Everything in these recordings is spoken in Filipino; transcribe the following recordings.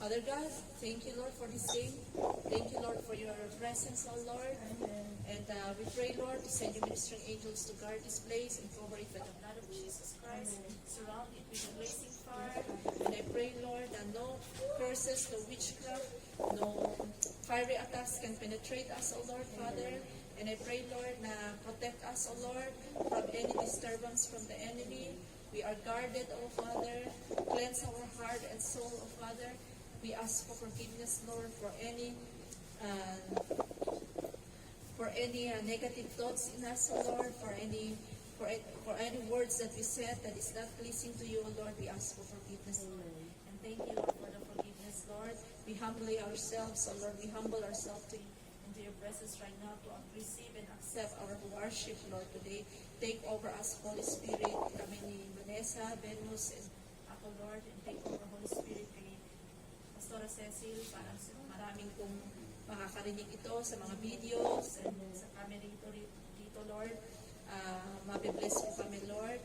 Father God, thank you, Lord, for this day. Thank you, Lord, for your presence, oh Lord. And we pray, Lord, to send your ministering angels to guard this place and cover it by the blood of Jesus Christ. Surround it with a blazing fire. And I pray, Lord, that no curses, no witchcraft, no fiery attacks can penetrate us, oh Lord, Father. And I pray, Lord, na protect us, oh Lord, from any disturbance from the enemy. We are guarded, oh Father. Cleanse our heart and soul, oh Father. We ask for forgiveness, Lord, for any negative thoughts in us, O Lord, for any words that we said that is not pleasing to you, O Lord. We ask for forgiveness, Lord. And thank you, Lord, for the forgiveness, Lord. We humbly ourselves, O Lord. We humble ourselves into your presence right now to receive and accept our worship, Lord, today. Take over us, Holy Spirit. Kami ni Vanessa, Venus, and ako, Lord, and take over, Holy Spirit, Pastora Cecil, para sa maraming kong makakarinig ito sa mga videos and sa kami dito, Lord. Mabibless po kami, Lord.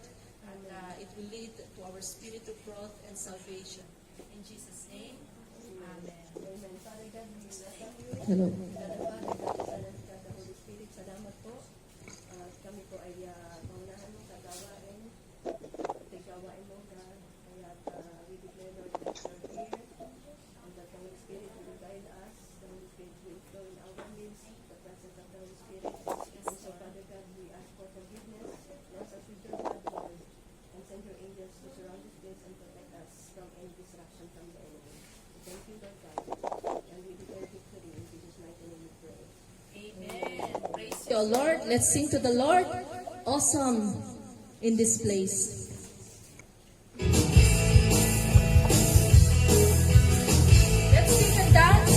And it will lead to our spiritual growth and salvation. In Jesus' name, Amen. Amen. Father God, we welcome you. Hello. Father God, the Holy Spirit, salamat po. Kami po ay paunahan mo sa gawain. Gawain mo, God. Kaya we declare, Lord, that you're here. And that the Holy Spirit will guide us. The Holy Spirit will flow in our midst. The presence of the Holy Spirit. And so, Father God, we ask for forgiveness. Bless us with your blood, Lord. And send your angels to surround this place and protect us from any disruption from the enemy. Thank you, Lord God. And we declare victory in Jesus' mighty name we pray. Amen. Praise So Lord, let's sing to the Lord. Awesome in this place. Let's sing and dance.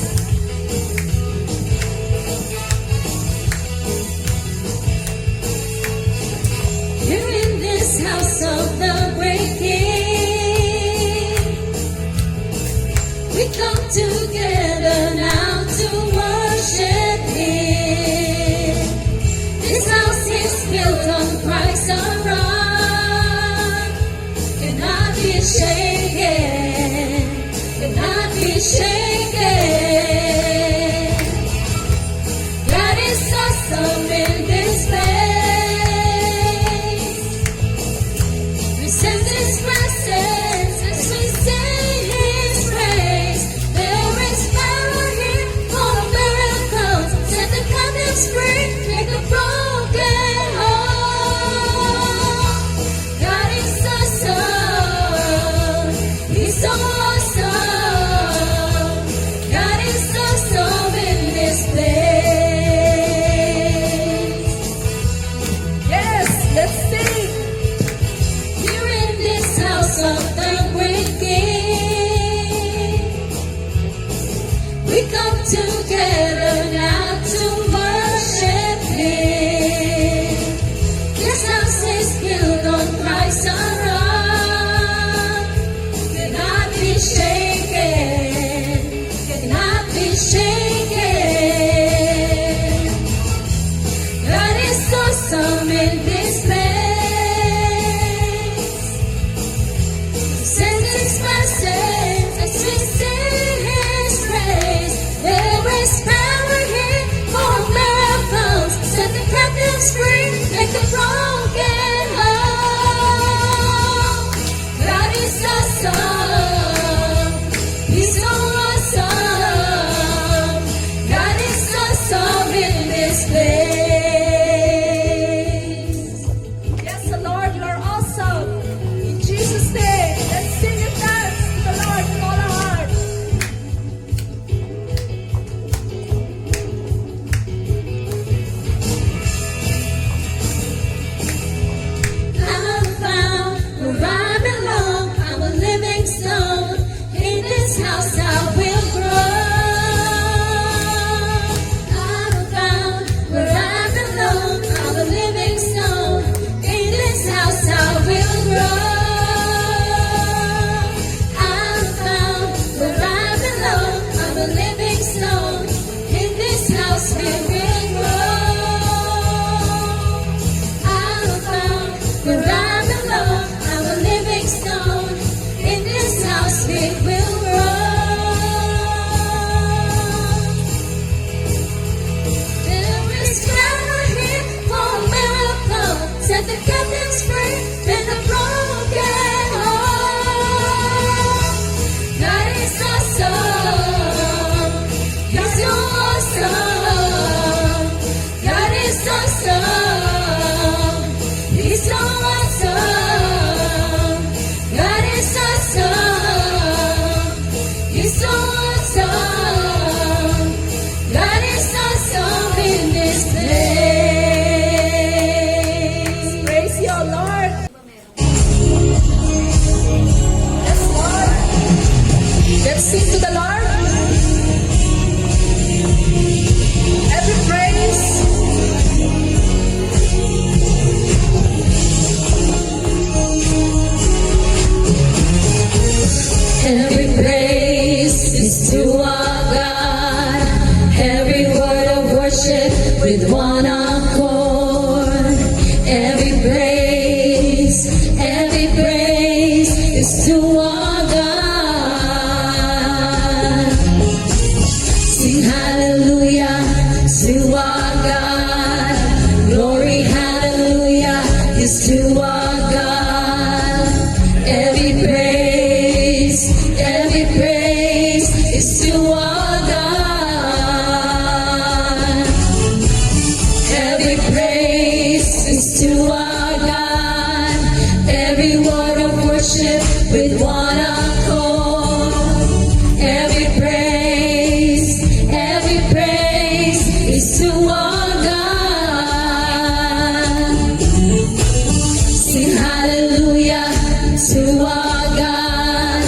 You're in this house of the great King. We come together now to worship Him. This house is built on Christ our rock. Cannot be shaken. Cannot be shaken. God is awesome in this place. We sense His presence as we sing His praise. There is power here for miracles. Set the captives free, make the broken whole. God is awesome. He's so awesome. is so awesome. God is awesome in this place. Praise you, Lord. Yes, Lord. Let's sing to the Lord. Every praise. Every praise is to our God. Every word of worship with one accord. Every praise is to our God. Sing hallelujah to our God. Glory hallelujah is to our God. Every praise is to our God. Every praise is to our God. Every word of worship with one accord. Every praise is to our God. Sing hallelujah to our God.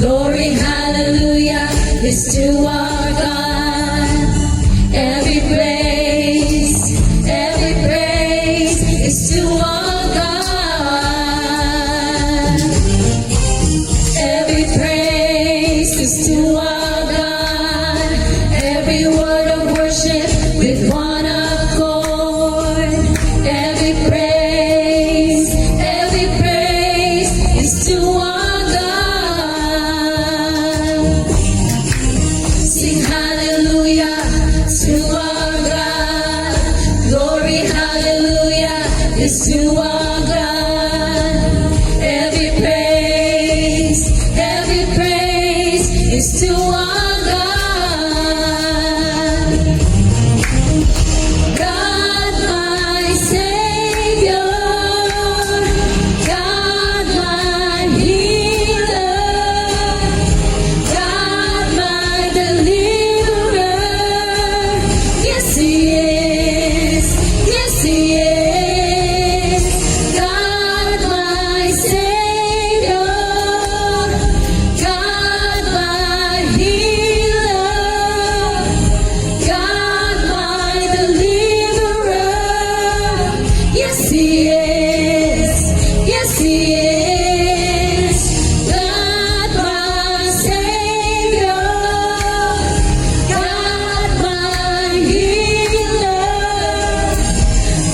Glory hallelujah is to our God. Every praise is to our God. Every praise is to our God. Every word of worship with one accord. Every praise is to our God. Sing hallelujah to our God. Glory hallelujah is to our God. Every praise is to our God. God my Savior, God my healer, God my deliverer. Yes He is, yes He is. God my Savior, God my healer, God my deliverer. Yes He is, yes He is. God my Savior, God my healer,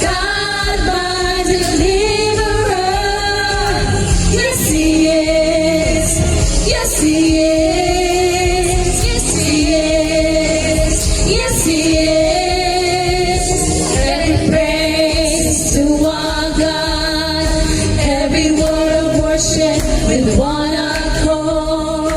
God my deliverer. Yes He is, yes He is, yes He is, yes He is. Every praise to our God. Every word of worship with one accord.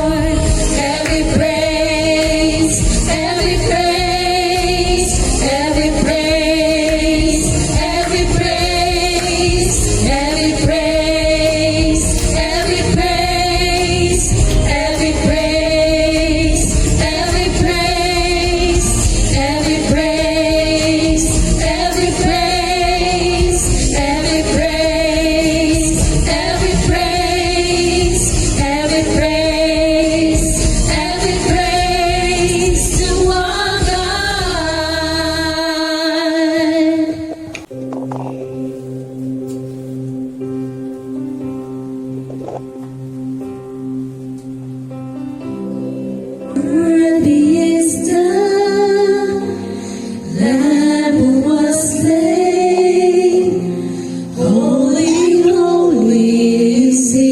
Every praise, every praise, every praise, every praise, every praise, every praise, every praise, every praise, every praise, every praise, every praise, every praise, every praise, every praise to our God. Worthy is the Lamb who was slain. Holy, holy is He.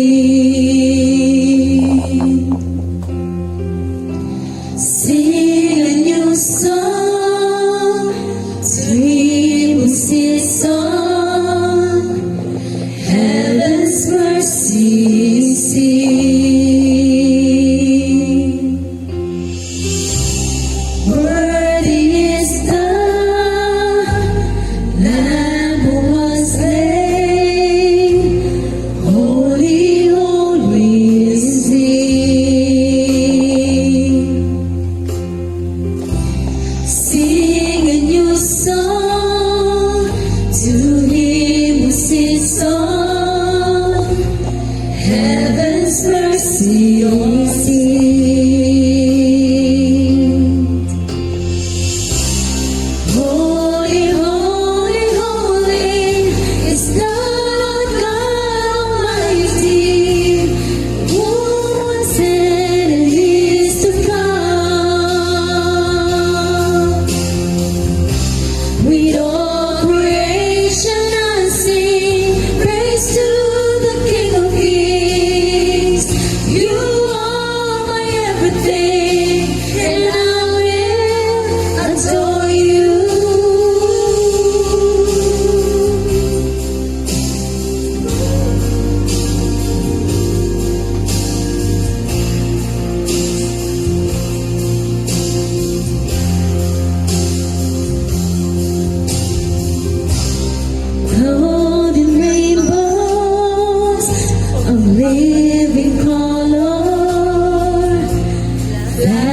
Sing a new song, sweet was His song. Heaven's mercy sing. Worthy is the Lamb who was slain. Holy, holy is He.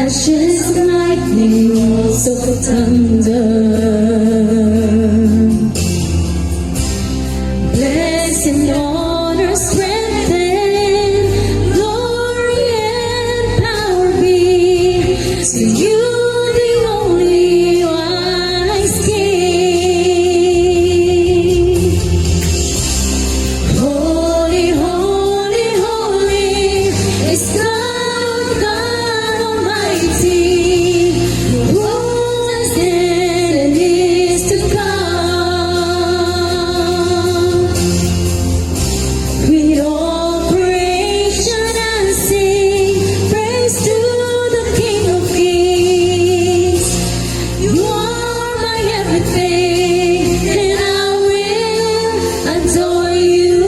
flashes lightning, also thunder. Blessing, honor, strength, and glory and power be to you, the only wise King. Holy, holy, holy is God Almighty, who was and is to come. With all creation and sing praise to the King of Kings. You are my everything, and I will adore you.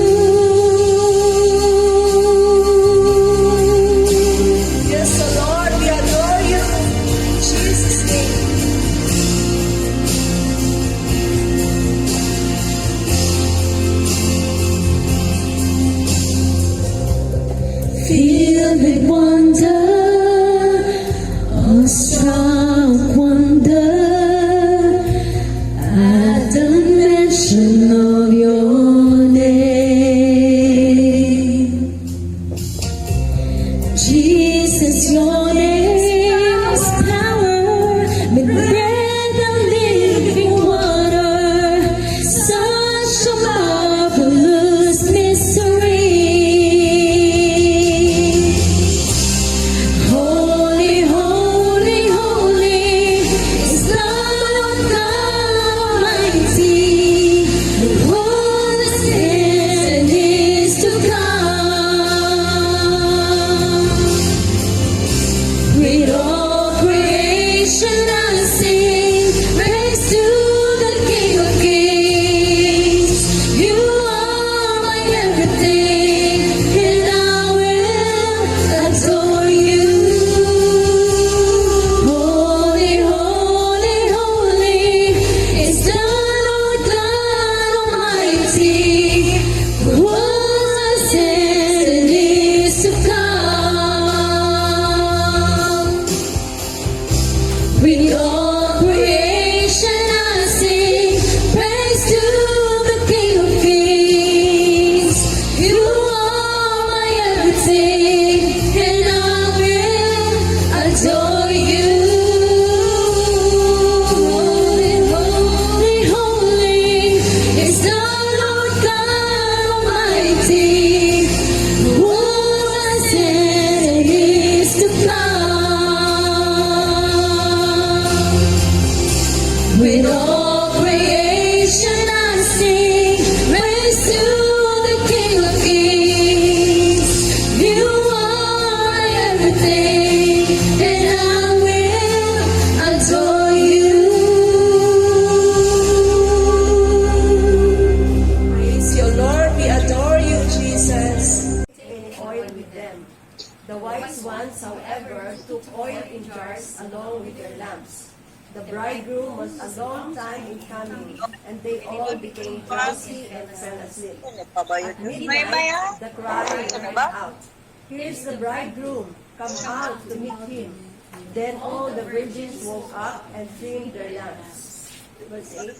Yes, the Lord, we adore you. In Jesus' name. Filled with wonder, awestruck wonder, at the mention of your name. Jesus, your name is power, with bread and living water, such a marvelous mystery. Holy, holy, holy is the Lord God Almighty, who was and is to come. With all creation I sing praise to the King of Kings. You are my everything, and I will adore you. Holy, holy, holy is the Lord God Almighty, who was and is to come. With all creation I sing praise to the King of Kings. You are my everything, and I will adore you. Holy, holy, holy is the Lord God Almighty, who was and is to come. With all creation I sing praise to the King of Kings. You are my everything, and I will adore you. Praise you, Lord. We adore you, Jesus. Any oil with them. The wise ones, however, took oil in jars along with their lamps. The bridegroom was a long time in coming, and they all became drowsy and fell asleep. At midnight, the cry went out, "Here's the bridegroom, come out to meet him." Then all the virgins woke up and trimmed their lamps. Verse 8.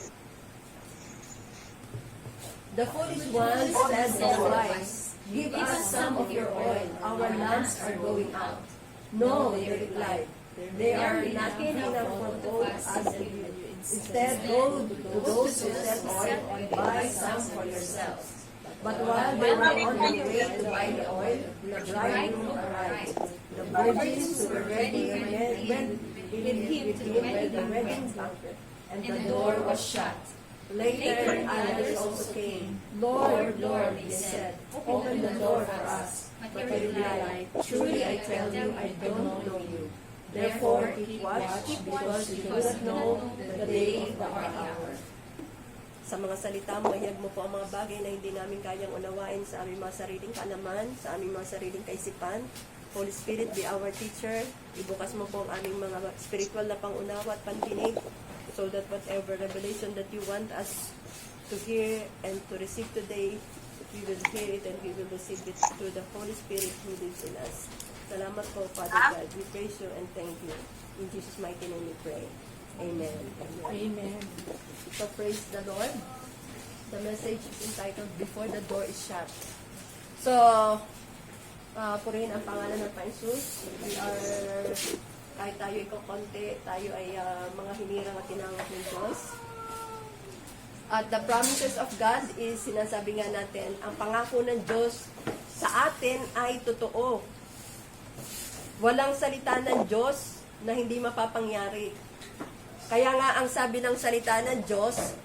The foolish ones said to the wise, "Give us some of your oil, our lamps are going out." "No," they replied, "they are not enough for both us and you. Instead, go to those who sell oil and buy some for yourselves." But while they were on their way to buy the oil, the bridegroom arrived. The virgins who were ready went in with him to the wedding banquet, and the door was shut. Later, others also came. "Lord, Lord," they said, "open the door for us." But he replied, "Truly I tell you, I don't know you. Therefore, keep watch, because you do not know the day or hour." Sa mga salita mo, ihayag mo po ang mga bagay na hindi namin kayang unawain sa aming mga sariling kaalaman, sa aming mga sariling kaisipan. Holy Spirit, be our teacher. Ibukas mo po ang aming mga spiritual na pangunawa at pandinig, so that whatever revelation that you want us to hear and to receive today, we will hear it and we will receive it through the Holy Spirit who lives in us. Salamat po, Father God. We praise you and thank you. In Jesus' mighty name we pray. Amen. Amen. Amen. So praise the Lord. The message is entitled, Before the Door is Shut. So, purihin ang pangalan ng Paisus. We are, kahit tayo ikaw-konti, tayo ay mga hinirang at tinanggap ng Diyos. At the promises of God is, sinasabi nga natin, ang pangako ng Diyos sa atin ay totoo. Walang salita ng Diyos na hindi mapapangyari. Kaya nga ang sabi ng salita ng Diyos,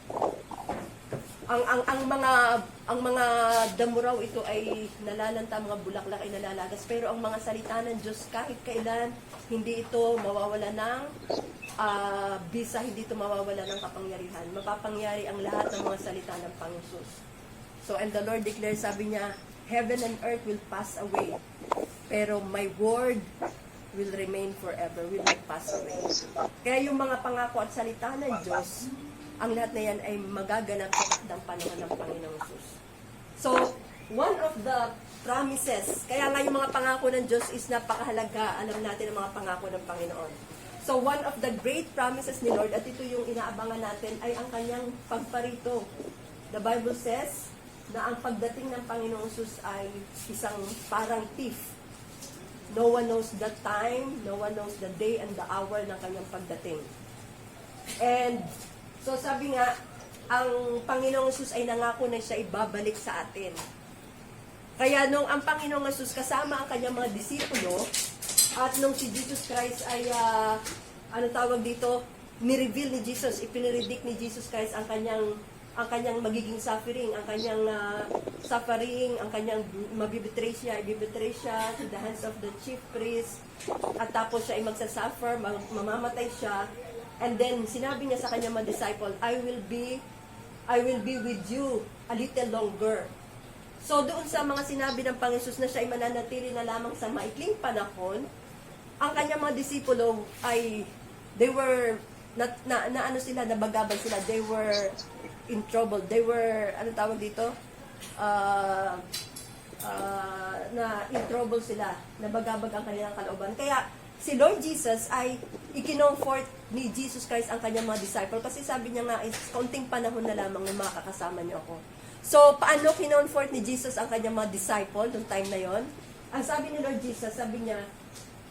ang mga damo raw ito ay nalalanta, mga bulaklak ay nalalagas, pero ang mga salita ng Diyos kahit kailan hindi ito mawawala ng bisa, hindi ito mawawala ng kapangyarihan. Mapapangyari ang lahat ng mga salita ng Panginoon. So, and the Lord declares, sabi niya, heaven and earth will pass away, pero my word will remain forever, will not pass away. Kaya yung mga pangako at salita ng Diyos, ang lahat na yan ay magaganap sa takdang panahon ng Panginoong Jesus. So, one of the promises, kaya nga yung mga pangako ng Diyos is napakahalaga. Alam natin ang mga pangako ng Panginoon. So, one of the great promises ni Lord, at ito yung inaabangan natin, ay ang kanyang pagparito. The Bible says na ang pagdating ng Panginoong Jesus ay isang parang thief. No one knows the time, no one knows the day and the hour ng kanyang pagdating. And so sabi nga, ang Panginoong Jesus ay nangako na siya ibabalik sa atin. Kaya nung ang Panginoong Jesus kasama ang kanyang mga disipulo, at nung si Jesus Christ ay, nireveal ni Jesus, ipiniredict ni Jesus Christ ang kanyang magiging suffering, ang kanyang suffering, ang kanyang ibibetray siya to the hands of the chief priest, at tapos siya ay magsasuffer, mamamatay siya. And then, sinabi niya sa kanyang mga disciple, I will be with you a little longer. So, doon sa mga sinabi ng Panginoon na siya ay mananatili na lamang sa maikling panahon, ang kanyang mga disipulo ay, they were, nabagabag sila, they were in trouble. They were, na in trouble sila, nabagabag ang kanilang kalooban. Kaya, si Lord Jesus ay ikinomfort ni Jesus Christ ang kanyang mga disciple kasi sabi niya nga, kaunting panahon na lamang na makakasama niyo ako. So, paano kinomfort ni Jesus ang kanyang mga disciple noong time na yon? Ang sabi ni Lord Jesus, sabi niya,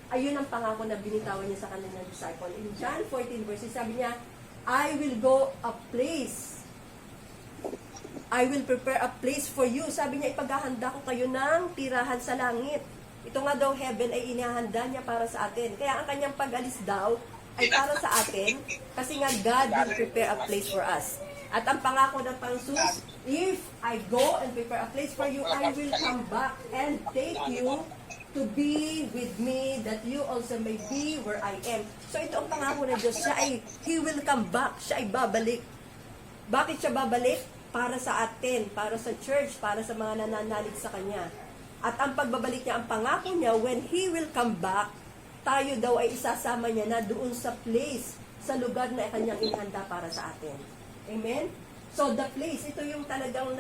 ayun ang pangako na binitawan niya sa kanyang disciple. In John 14 verses, sabi niya, I will go a place. I will prepare a place for you. Sabi niya, ipaghahanda ko kayo ng tirahan sa langit. Ito nga daw, heaven ay inihanda niya para sa atin. Kaya ang kanyang pag-alis daw ay para sa atin kasi nga God will prepare a place for us. At ang pangako ng Panginoon, if I go and prepare a place for you, I will come back and take you to be with me, that you also may be where I am. So ito ang pangako ng Diyos. He will come back. Siya ay babalik. Bakit siya babalik? Para sa atin, para sa church, para sa mga nananalig sa Kanya. At ang pagbabalik niya, ang pangako niya, when He will come back, tayo daw ay isasama niya na doon sa place, sa lugar na Kanyang inihanda para sa atin. Amen? So, the place, ito yung talagang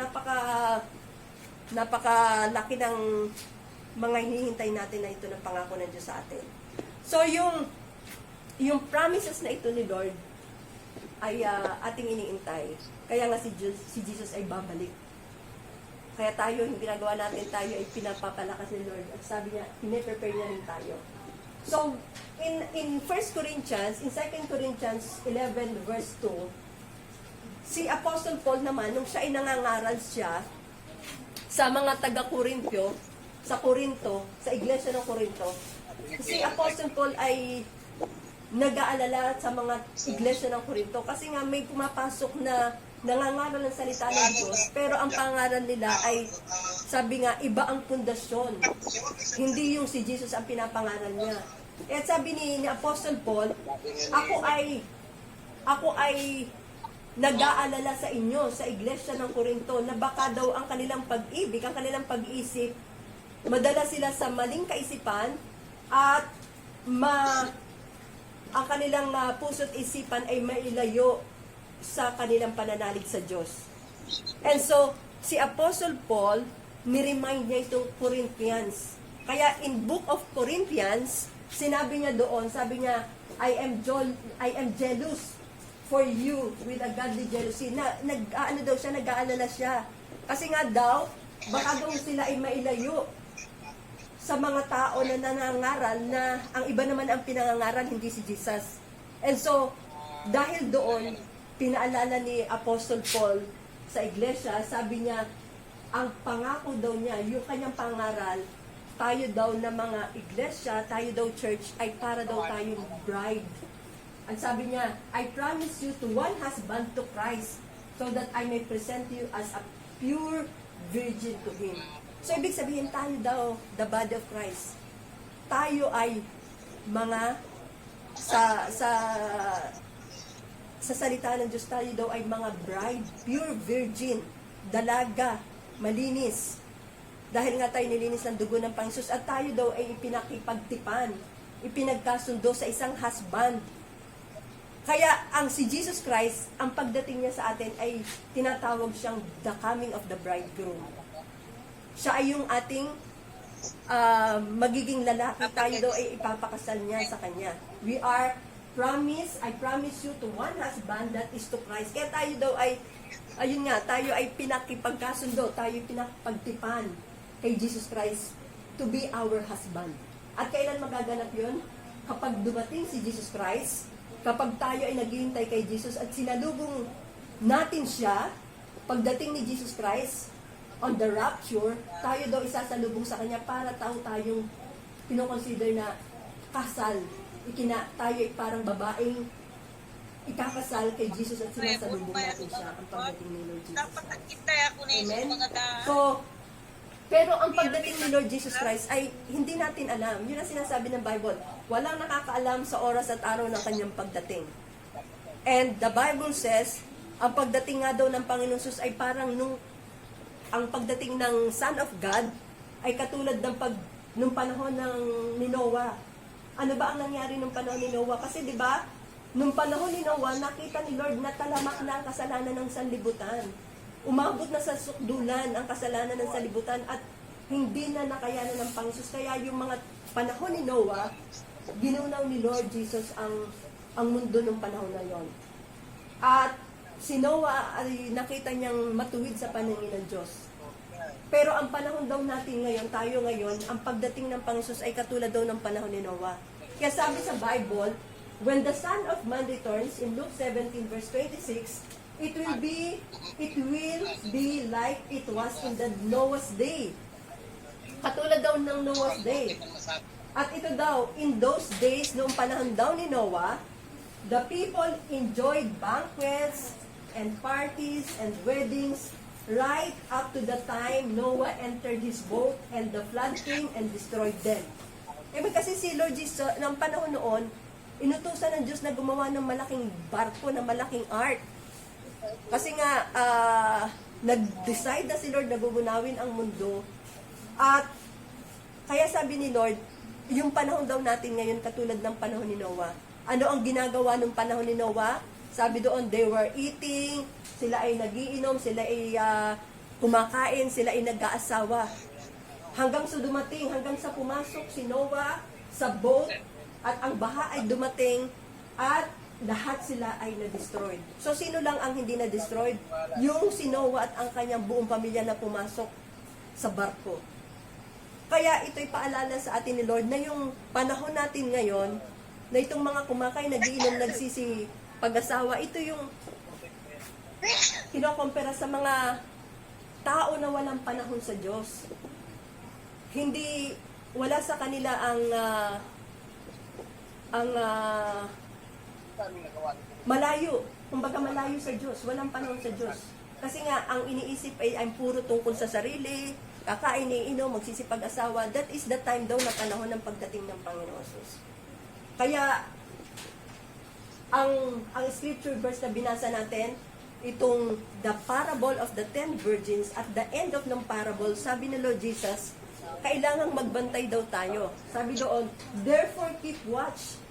napakalaki ng mga hinihintay natin na ito ng pangako ng Diyos sa atin. So, yung promises na ito ni Lord ay ating iniintay. Kaya nga si Jesus ay babalik. Kaya tayo, yung ginagawa natin, tayo ay pinapapalakas ni Lord. At sabi niya, pine-prepare niya rin tayo. So, in 1 Corinthians, in 2 Corinthians 11 verse 2, si Apostle Paul naman, nung siya ay nangangaral siya sa mga taga-Korintyo, sa Korinto, sa iglesia ng Korinto, si Apostle Paul ay nag-aalala sa mga iglesia ng Korinto kasi nga may pumapasok na nangangaral ng salita ng Diyos, pero ang pangalan nila ay, sabi nga, iba ang pundasyon. Hindi yung si Jesus ang pinapangalan niya. At sabi ni Apostle Paul, ako ay nag-aalala sa inyo, sa iglesia ng Korinto, na baka daw ang kanilang pag-ibig, ang kanilang pag-iisip, madala sila sa maling kaisipan, at ang kanilang puso't isipan ay mailayo sa kanilang pananalig sa Diyos. And so, si Apostle Paul, niremind niya itong Corinthians Kaya in Book of Corinthians, sinabi niya doon, sabi niya, I am jealous for you with a godly jealousy. Nag-aalala siya. Kasi nga daw, baka daw sila ay mailayo sa mga tao na nangangaral na ang iba naman ang pinangangaral, hindi si Jesus. And so, dahil doon, pinaalala ni Apostle Paul sa iglesia, sabi niya, ang pangako daw niya, yung kanyang pangaral, tayo daw na mga iglesia, tayo daw church, ay para daw tayong bride. Ang sabi niya, I promise you to one husband to Christ, so that I may present you as a pure virgin to Him. So, ibig sabihin, tayo daw, the body of Christ. Tayo ay mga, sa salita ng Diyos, tayo daw ay mga bride, pure virgin, dalaga, malinis. Dahil nga tayo nilinis ng dugo ng Panginoon, at tayo daw ay ipinakipagtipan, ipinagkasundo sa isang husband. Kaya ang si Jesus Christ, ang pagdating niya sa atin ay tinatawag siyang the coming of the bridegroom. Siya ay yung ating magiging lalaki, tayo daw ay ipapakasal niya sa kanya. We are I promise you to one husband, that is to Christ. Kaya tayo daw ay, ayun nga, tayo ay pinakipagkasundo, tayo pinakipagtipan kay Jesus Christ to be our husband. At kailan magaganap yun? Kapag dumating si Jesus Christ, kapag tayo ay naghihintay kay Jesus at sinalubong natin siya, pagdating ni Jesus Christ, on the rapture, tayo daw isasalubong sa Kanya para tayong pinoconsider na kasal. Tayo ay parang babaeng ikakasal kay Jesus at sinasalubong natin siya ang pagdating ni Lord Jesus Christ. Amen? So, pero ang pagdating ni Lord Jesus Christ ay hindi natin alam. Yun ang sinasabi ng Bible. Walang nakakaalam sa oras at araw ng kanyang pagdating. And the Bible says, ang pagdating nga daw ng Panginoon Jesus ay parang ang pagdating ng Son of God ay katulad nung panahon ni Noah. Ano ba ang nangyari nung panahon ni Noah? Kasi di ba, nung panahon ni Noah, nakita ni Lord na talamak na ang kasalanan ng sanlibutan. Umabot na sa sukdulan ang kasalanan ng sanlibutan at hindi na nakayanan ng Panginoon. Kaya yung mga panahon ni Noah, ginunaw ni Lord Jesus ang mundo ng panahon na yon. At si Noah ay nakita niyang matuwid sa paningin ng Diyos. Pero ang panahon daw natin ngayon, tayo ngayon, ang pagdating ng Panginoon ay katulad daw ng panahon ni Noah. Kaya sabi sa Bible, when the Son of Man returns, in Luke 17 verse 26, it will be like it was in the Noah's day. Katulad daw ng Noah's day. At ito daw, in those days, noong panahon daw ni Noah, the people enjoyed banquets and parties and weddings right up to the time Noah entered his boat and the flood came and destroyed them. Kasi si Lord Jesus, ng panahon noon, inutusan ng Diyos na gumawa ng malaking barko, ng malaking ark. Kasi nga, nag-decide na si Lord na bumunawin ang mundo. At kaya sabi ni Lord, yung panahon daw natin ngayon katulad ng panahon ni Noah. Ano ang ginagawa ng panahon ni Noah? Sabi doon, they were eating, sila ay nagiinom, sila ay kumakain, sila ay nag-aasawa. Hanggang sa dumating, hanggang sa pumasok si Noah sa boat at ang baha ay dumating at lahat sila ay na-destroyed. So, sino lang ang hindi na-destroyed? Yung si Noah at ang kanyang buong pamilya na pumasok sa barko. Kaya ito'y paalala sa atin ni Lord na yung panahon natin ngayon, na itong mga kumakain, nagiinom, nagsisi, pag-asawa, ito yung kinokompara sa mga tao na walang panahon sa Diyos. Hindi, wala sa kanila malayo. Kumbaga malayo sa Diyos. Walang panahon sa Diyos. Kasi nga, ang iniisip ay puro tungkol sa sarili, kakain, iinom, magsisipag-asawa. That is the time daw na panahon ng pagdating ng Panginoon Jesus. Kaya, ang scripture verse na binasa natin, itong the parable of the 10 virgins, at the end of ng parable, sabi ni Lord Jesus, kailangang magbantay daw tayo. Sabi doon, therefore keep watch.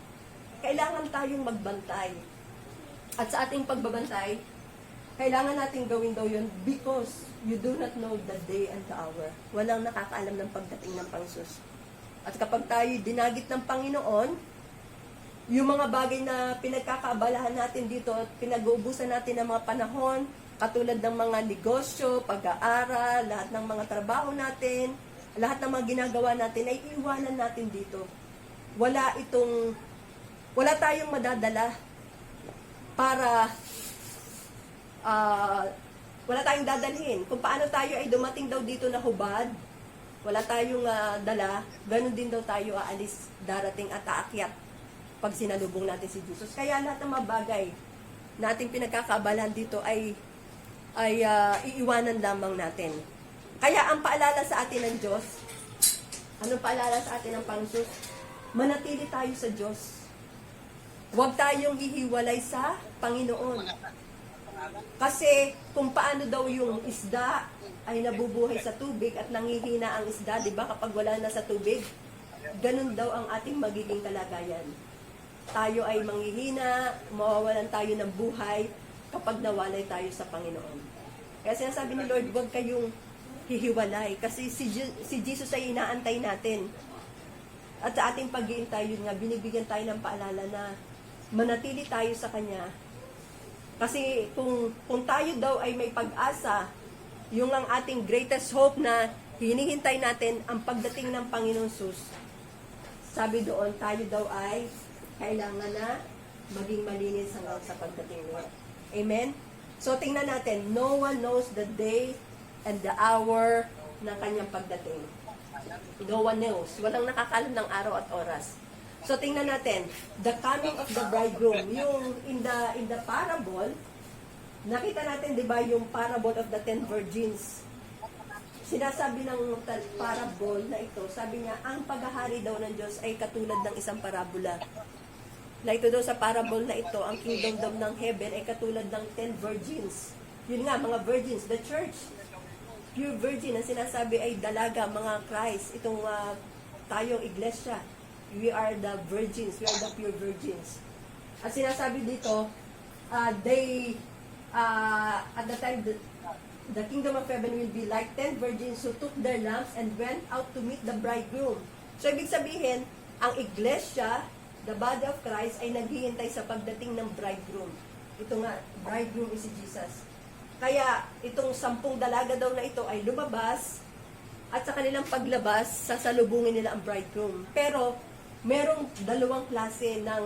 Kailangan tayong magbantay. At sa ating pagbabantay, kailangan natin gawin daw yun because you do not know the day and the hour. Walang nakakaalam ng pagdating ng Panginoon. At kapag tayo dinagit ng Panginoon, yung mga bagay na pinagkakaabalahan natin dito at pinag-uubusan natin ng mga panahon, katulad ng mga negosyo, pag-aaral, lahat ng mga trabaho natin, lahat ng mga ginagawa natin ay iwanan natin dito. Wala tayong madadala para wala tayong dadalhin. Kung paano tayo ay dumating daw dito na hubad, wala tayong dala, ganun din daw tayo aalis, darating at aakyat pag sinalubong natin si Jesus. Kaya lahat ng mga bagay na ating pinagkakaabalahan dito ay iiwanan lamang natin. Kaya ang paalala sa atin ng Diyos, anong paalala sa atin ng Panginoon? Manatili tayo sa Diyos. Huwag tayong hihiwalay sa Panginoon. Kasi kung paano daw yung isda ay nabubuhay sa tubig at nangihina ang isda, di ba, kapag wala na sa tubig, ganun daw ang ating magiging kalagayan. Tayo ay manghihina, mawawalan tayo ng buhay kapag nawalay tayo sa Panginoon. Kaya sinasabi ni Lord, huwag kayong hihiwalay. Kasi si Jesus ay inaantay natin. At sa ating pag-iintay, yun nga, binibigyan tayo ng paalala na manatili tayo sa Kanya. Kasi kung tayo daw ay may pag-asa, yung ang ating greatest hope na hinihintay natin ang pagdating ng Panginoon Sus. Sabi doon, tayo daw ay kailangan na maging malinis hanggang sa pagdating niya. Amen? So, tingnan natin, no one knows the day and the hour ng kanyang pagdating. No one knows. Walang nakakalam ng araw at oras. So, tingnan natin, the coming of the bridegroom. Yung in the parable, nakita natin, di ba, yung parable of the 10 virgins. Sinasabi ng parable na ito, sabi niya, ang paghahari daw ng Diyos ay katulad ng isang parabola. Na ito daw sa parable na ito, ang kingdom daw ng heaven ay katulad ng 10 virgins. Yun nga, mga virgins, the church. Pure virgin, ang sinasabi ay dalaga, mga Christ. Itong tayong iglesia. We are the virgins, we are the pure virgins. At sinasabi dito, at the time, the kingdom of heaven will be like 10 virgins who took their lamps and went out to meet the bridegroom. So, ibig sabihin, ang iglesia, the body of Christ, ay naghihintay sa pagdating ng bridegroom. Ito nga, bridegroom is si Jesus. Kaya, itong 10 dalaga daw na ito ay lumabas, at sa kanilang paglabas, sasalubungin nila ang bridegroom. Pero, merong dalawang klase ng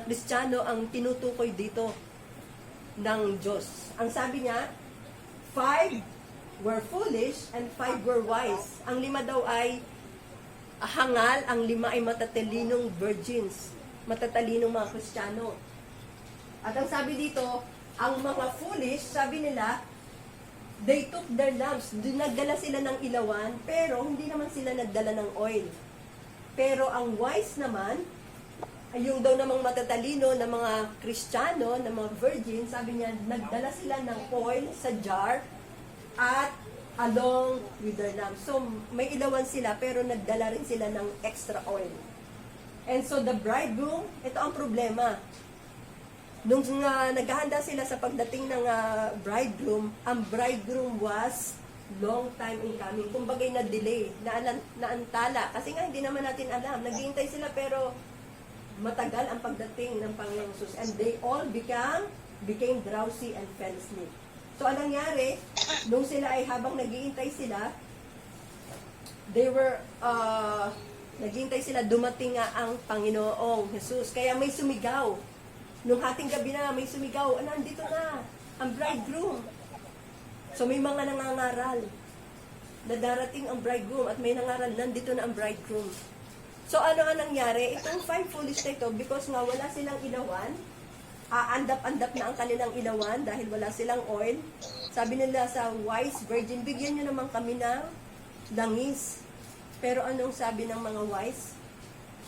Kristiyano ang tinutukoy dito ng Diyos. Ang sabi niya, 5 were foolish and 5 were wise. Ang 5 daw ay hangal, ang 5 ay matatalinong virgins, matatalinong mga Kristiyano. At ang sabi dito, ang mga foolish, sabi nila, they took their lamps, nagdala sila ng ilawan, pero hindi naman sila nagdala ng oil. Pero ang wise naman, ay yung daw namang matatalino na mga Kristiyano, na mga virgin, sabi niya, nagdala sila ng oil sa jar at along with their lamp. So, may ilawan sila, pero nagdala rin sila ng extra oil. And so, the bridegroom, ito ang problema. Nung naghahanda sila sa pagdating ng bridegroom, ang bridegroom was long time in coming. Kumbagay na delay, naantala. Kasi nga, hindi naman natin alam. Naghihintay sila, pero matagal ang pagdating ng Panginoong Jesus. And they all became drowsy and fell asleep. So, anong nangyari? Nung sila ay habang naghihintay sila, naghihintay sila, dumating nga ang Panginoong Jesus. Kaya may sumigaw. Nung hating gabi na, may sumigaw, nandito na, ang bridegroom. So, may mga nangangaral na darating ang bridegroom at may nangaral, nandito na ang bridegroom. So, ano ang nangyari? Itong 5 foolish na ito, because nga wala silang ilawan, andap-andap na ang kanilang ilawan dahil wala silang oil. Sabi nila sa wise virgin, bigyan nyo naman kami ng langis. Pero anong sabi ng mga wise?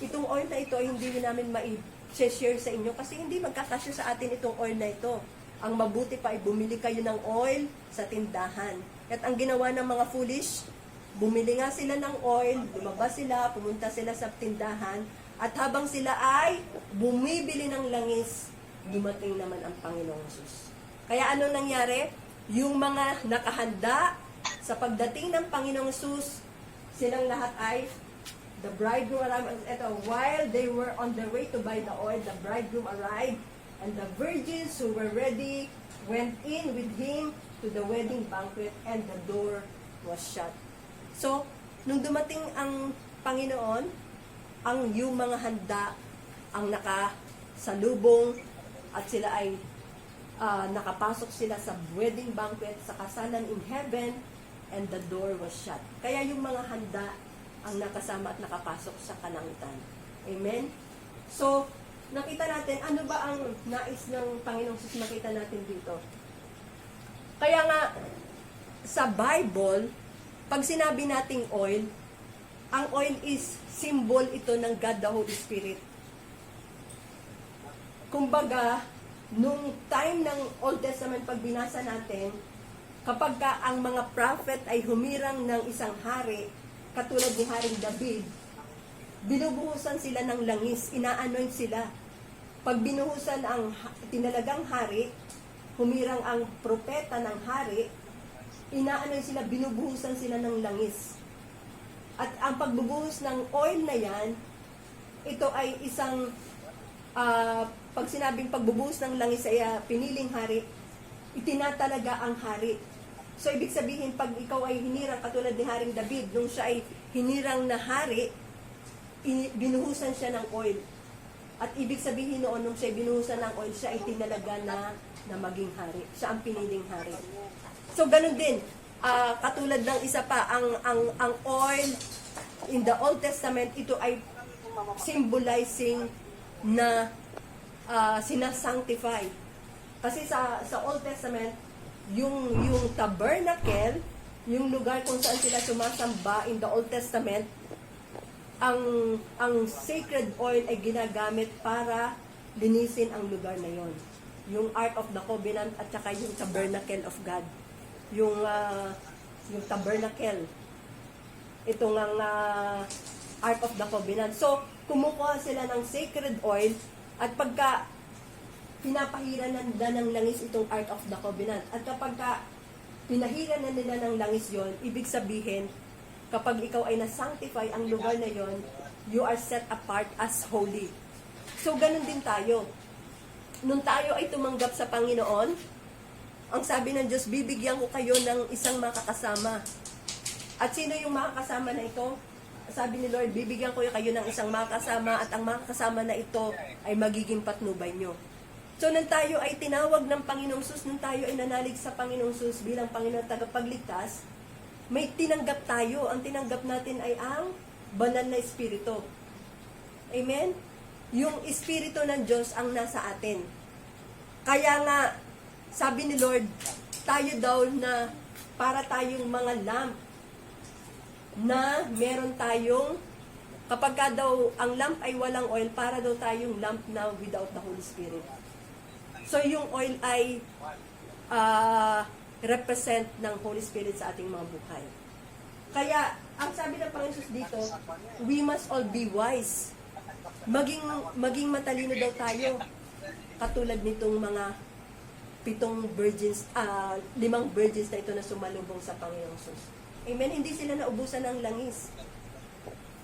Itong oil na ito ay hindi namin ma-share sa inyo kasi hindi magkakasya sa atin itong oil na ito. Ang mabuti pa ay bumili kayo ng oil sa tindahan. At ang ginawa ng mga foolish, bumili nga sila ng oil, lumabas sila, pumunta sila sa tindahan, at habang sila ay bumibili ng langis, dumating naman ang Panginoong Jesus. Kaya ano nangyari? Yung mga nakahanda sa pagdating ng Panginoong Jesus, silang lahat ay The bridegroom arrived. Ito, while they were on their way to buy the oil, the bridegroom arrived, and the virgins who were ready went in with him to the wedding banquet, and the door was shut. So, nung dumating ang Panginoon, ang yung mga handa ang nakasalubong at sila ay nakapasok sila sa wedding banquet, sa kasalan in heaven, and the door was shut. Kaya yung mga handa ang nakasama at nakapasok sa kalangitan. Amen? So, nakita natin, ano ba ang nais ng Panginoong Jesus makita natin dito? Kaya nga, sa Bible, pag sinabi nating oil, ang oil is symbol ito ng God the Holy Spirit. Kumbaga, nung time ng Old Testament, pag binasa natin, kapag ka ang mga prophet ay humirang ng isang hari, katulad ni Haring David, binubuhusan sila ng langis, ina-anoint sila. Pag binuhusan ang tinalagang hari, humirang ang propeta ng hari, ina-anoint sila, binubuhusan sila ng langis. At ang pagbubuhos ng oil na yan, ito ay isang, pag sinabing pagbubuhos ng langis ay piniling hari, itinatalaga ang hari. So, ibig sabihin, pag ikaw ay hinirang, katulad ni Haring David, nung siya ay hinirang na hari, binuhusan siya ng oil. At ibig sabihin noon, nung siya ay binuhusan ng oil, siya ay tinalaga na maging hari. Siya ang piniling hari. So, ganun din. Katulad ng isa pa, ang oil in the Old Testament, ito ay symbolizing na sinasanctify. Kasi sa Old Testament, yung tabernacle, yung lugar kung saan sila sumasamba in the Old Testament, ang sacred oil ay ginagamit para linisin ang lugar na yon. Yung Ark of the Covenant at saka yung tabernacle of God. Yung tabernacle. Ito ng Ark of the Covenant. So, kumukuha sila ng sacred oil at pagka pinapahiran na ng langis itong Ark of the Covenant. At kapag pinahiran na nila ng langis yon, ibig sabihin, kapag ikaw ay na-sanctify ang lugar na yon, you are set apart as holy. So, ganun din tayo. Nung tayo ay tumanggap sa Panginoon, ang sabi ng Diyos, bibigyan ko kayo ng isang makakasama. At sino yung makakasama na ito? Sabi ni Lord, bibigyan ko kayo ng isang makakasama at ang makakasama na ito ay magiging patnubay nyo. So, nung tayo ay tinawag ng Panginoong Sus, nung tayo ay nanalig sa Panginoong Sus bilang Panginoon tagapagligtas, may tinanggap tayo. Ang tinanggap natin ay ang banal na Espiritu. Amen? Yung Espiritu ng Diyos ang nasa atin. Kaya nga, sabi ni Lord, tayo daw na para tayong mga lamp na meron tayong, kapag ka daw ang lamp ay walang oil, para daw tayong lamp na without the Holy Spirit. So, yung oil ay represent ng Holy Spirit sa ating mga buhay. Kaya, ang sabi ng Panginoon Jesus dito, we must all be wise. Maging matalino daw tayo. Katulad nitong mga 5 virgins na ito na sumalubong sa Panginoong Jesus. Amen? Hindi sila naubusan ng langis.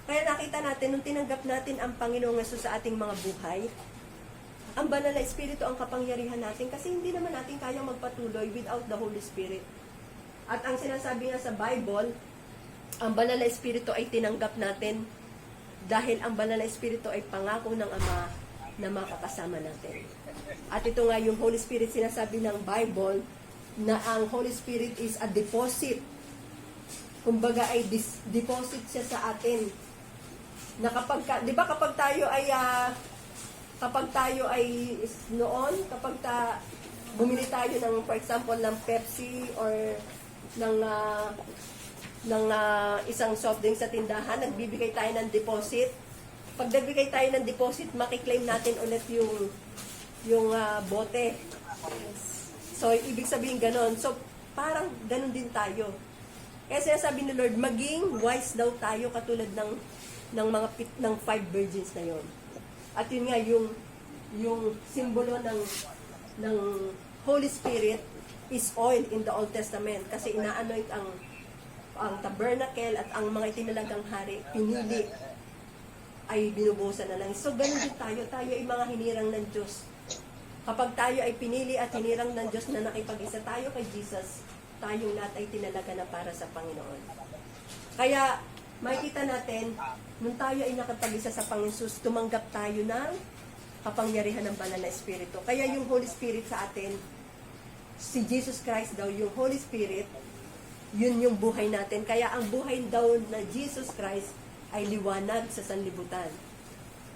Kaya nakita natin, nung tinanggap natin ang Panginoong Jesus sa ating mga buhay, ang banal na Espiritu ang kapangyarihan natin kasi hindi naman natin kayang magpatuloy without the Holy Spirit. At ang sinasabi nga sa Bible, ang banal na Espiritu ay tinanggap natin dahil ang banal na Espiritu ay pangako ng Ama na makakasama natin. At ito nga yung Holy Spirit, sinasabi ng Bible na ang Holy Spirit is a deposit. Kumbaga ay deposit siya sa atin. Na kapag, di ba kapag tayo ay noon, kapag bumili tayo ng, for example, ng Pepsi or ng isang soft drink sa tindahan, nagbibigay tayo ng deposit. Pag nagbigay tayo ng deposit, makiklaim natin ulit yung bote. So, ibig sabihin ganon. So, parang ganon din tayo. Kaya sinasabi ni Lord, maging wise daw tayo katulad ng 5 virgins na yon. At yun nga, yung simbolo ng Holy Spirit is oil in the Old Testament kasi ina-anoint ang tabernacle at ang mga itinalagang hari, pinili ay binubuhusan na langis. So, ganun din tayo. Tayo ay mga hinirang ng Diyos. Kapag tayo ay pinili at hinirang ng Diyos na nakipag-isa tayo kay Jesus, tayong lahat ay tinalaga na para sa Panginoon. Kaya, makikita natin, nung tayo ay nakapag-isa sa Panginoon Jesus, tumanggap tayo ng kapangyarihan ng banal na Espiritu. Kaya yung Holy Spirit sa atin, si Jesus Christ daw, yung Holy Spirit, yun yung buhay natin. Kaya ang buhay daw na Jesus Christ ay liwanag sa sanlibutan.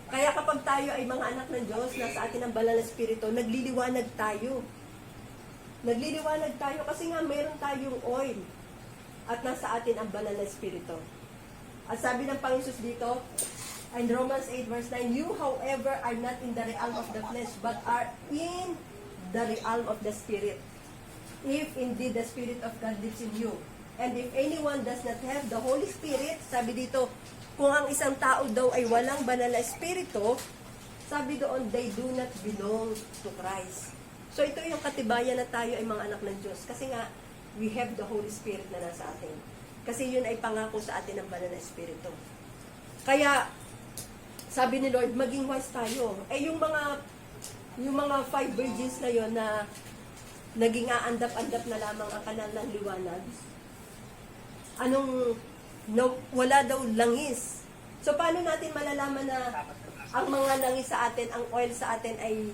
Kaya kapag tayo ay mga anak ng Diyos, nasa atin ang banal na Espiritu, nagliliwanag tayo. Nagliliwanag tayo kasi nga meron tayong oil at nasa atin ang banal na Espiritu. At sabi ng Panginoon dito, in Romans 8 verse 9, you however are not in the realm of the flesh, but are in the realm of the Spirit. If indeed the Spirit of God lives in you. And if anyone does not have the Holy Spirit, sabi dito, kung ang isang tao daw ay walang banal na Espiritu, sabi doon, they do not belong to Christ. So ito yung katibayan na tayo ay mga anak ng Diyos. Kasi nga, we have the Holy Spirit na nasa atin. Kasi yun ay pangako sa atin ng banal na Espiritu. Kaya, sabi ni Lord, maging wise tayo. Yung mga 5 virgins na yon na naging aandap-andap na lamang ang kanal ng liwanag, wala daw langis. So, paano natin malalaman na ang mga langis sa atin, ang oil sa atin ay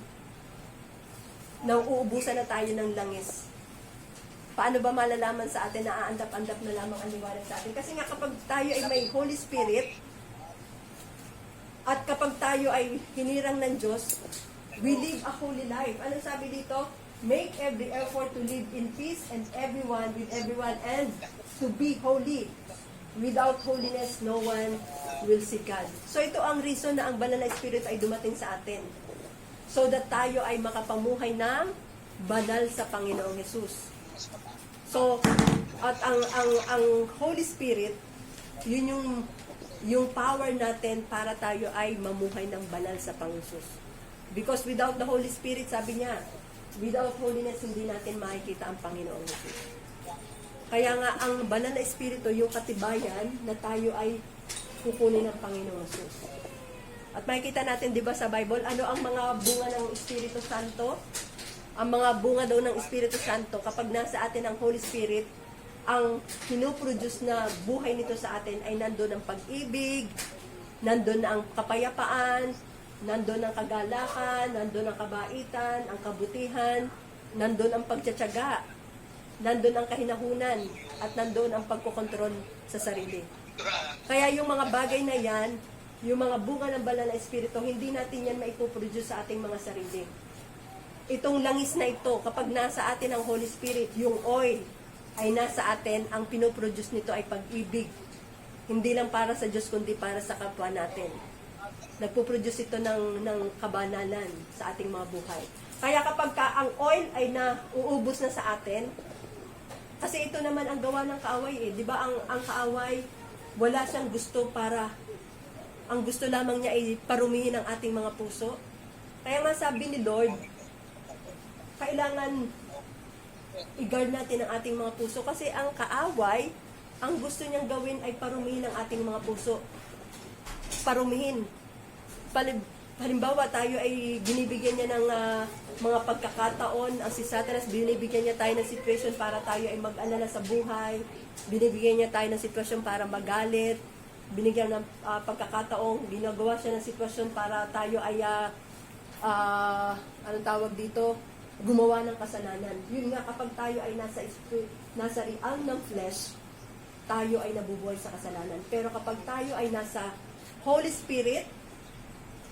nauubusan na tayo ng langis? Paano ba malalaman sa atin na aandap-andap na lamang ang liwanag sa atin? Kasi nga kapag tayo ay may Holy Spirit, at kapag tayo ay hinirang ng Diyos, we live a holy life. Ano sabi dito? Make every effort to live in peace and with everyone, and to be holy. Without holiness, no one will see God. So ito ang reason na ang banal na Spirit ay dumating sa atin. So that tayo ay makapamuhay ng banal sa Panginoong Jesus. So, at ang Holy Spirit, yun yung power natin para tayo ay mamuhay ng banal sa Panginoon Jesus. Because without the Holy Spirit, sabi niya, without holiness, hindi natin makikita ang Panginoong Jesus. Kaya nga, ang banal na Espiritu, yung katibayan na tayo ay kukunin ng Panginoong Jesus. At makikita natin, di ba sa Bible, ano ang mga bunga ng Espiritu Santo? Ang mga bunga daw ng Espiritu Santo, kapag nasa atin ang Holy Spirit, ang pinoproduce na buhay nito sa atin ay nandun ang pag-ibig, nandun ang kapayapaan, nandun ang kagalakan, nandun ang kabaitan, ang kabutihan, nandun ang pagtsatsaga, nandun ang kahinahunan, at nandun ang pagkokontrol sa sarili. Kaya yung mga bagay na yan, yung mga bunga ng banal na Espiritu, hindi natin yan maipoproduce sa ating mga sarili. Itong langis na ito, kapag nasa atin ang Holy Spirit, yung oil, ay nasa atin, ang pinoproduce nito ay pag-ibig. Hindi lang para sa Diyos, kundi para sa kapwa natin. Nagpo-produce ito ng kabanalan sa ating mga buhay. Kaya kapag ang oil ay nauubos na sa atin, kasi ito naman ang gawa ng kaaway eh. Di ba ang kaaway, wala siyang gusto ang gusto lamang niya ay parumihin ang ating mga puso. Kaya nga sabi ni Lord, kailangan i-guard natin ang ating mga puso kasi ang kaaway, ang gusto niyang gawin ay parumihin ang ating mga puso. Parumihin. Halimbawa, tayo ay binibigyan niya ng mga pagkakataon. Ang si Satanas, binibigyan niya tayo ng sitwasyon para tayo ay mag-alala sa buhay. Binibigyan niya tayo ng sitwasyon para magalit. Binigyan ng pagkakataong, ginagawa siya ng sitwasyon para tayo ay, anong tawag dito, gumawa ng kasalanan. Yun nga, kapag tayo ay nasa realm ng flesh, tayo ay nabubuhay sa kasalanan. Pero kapag tayo ay nasa Holy Spirit,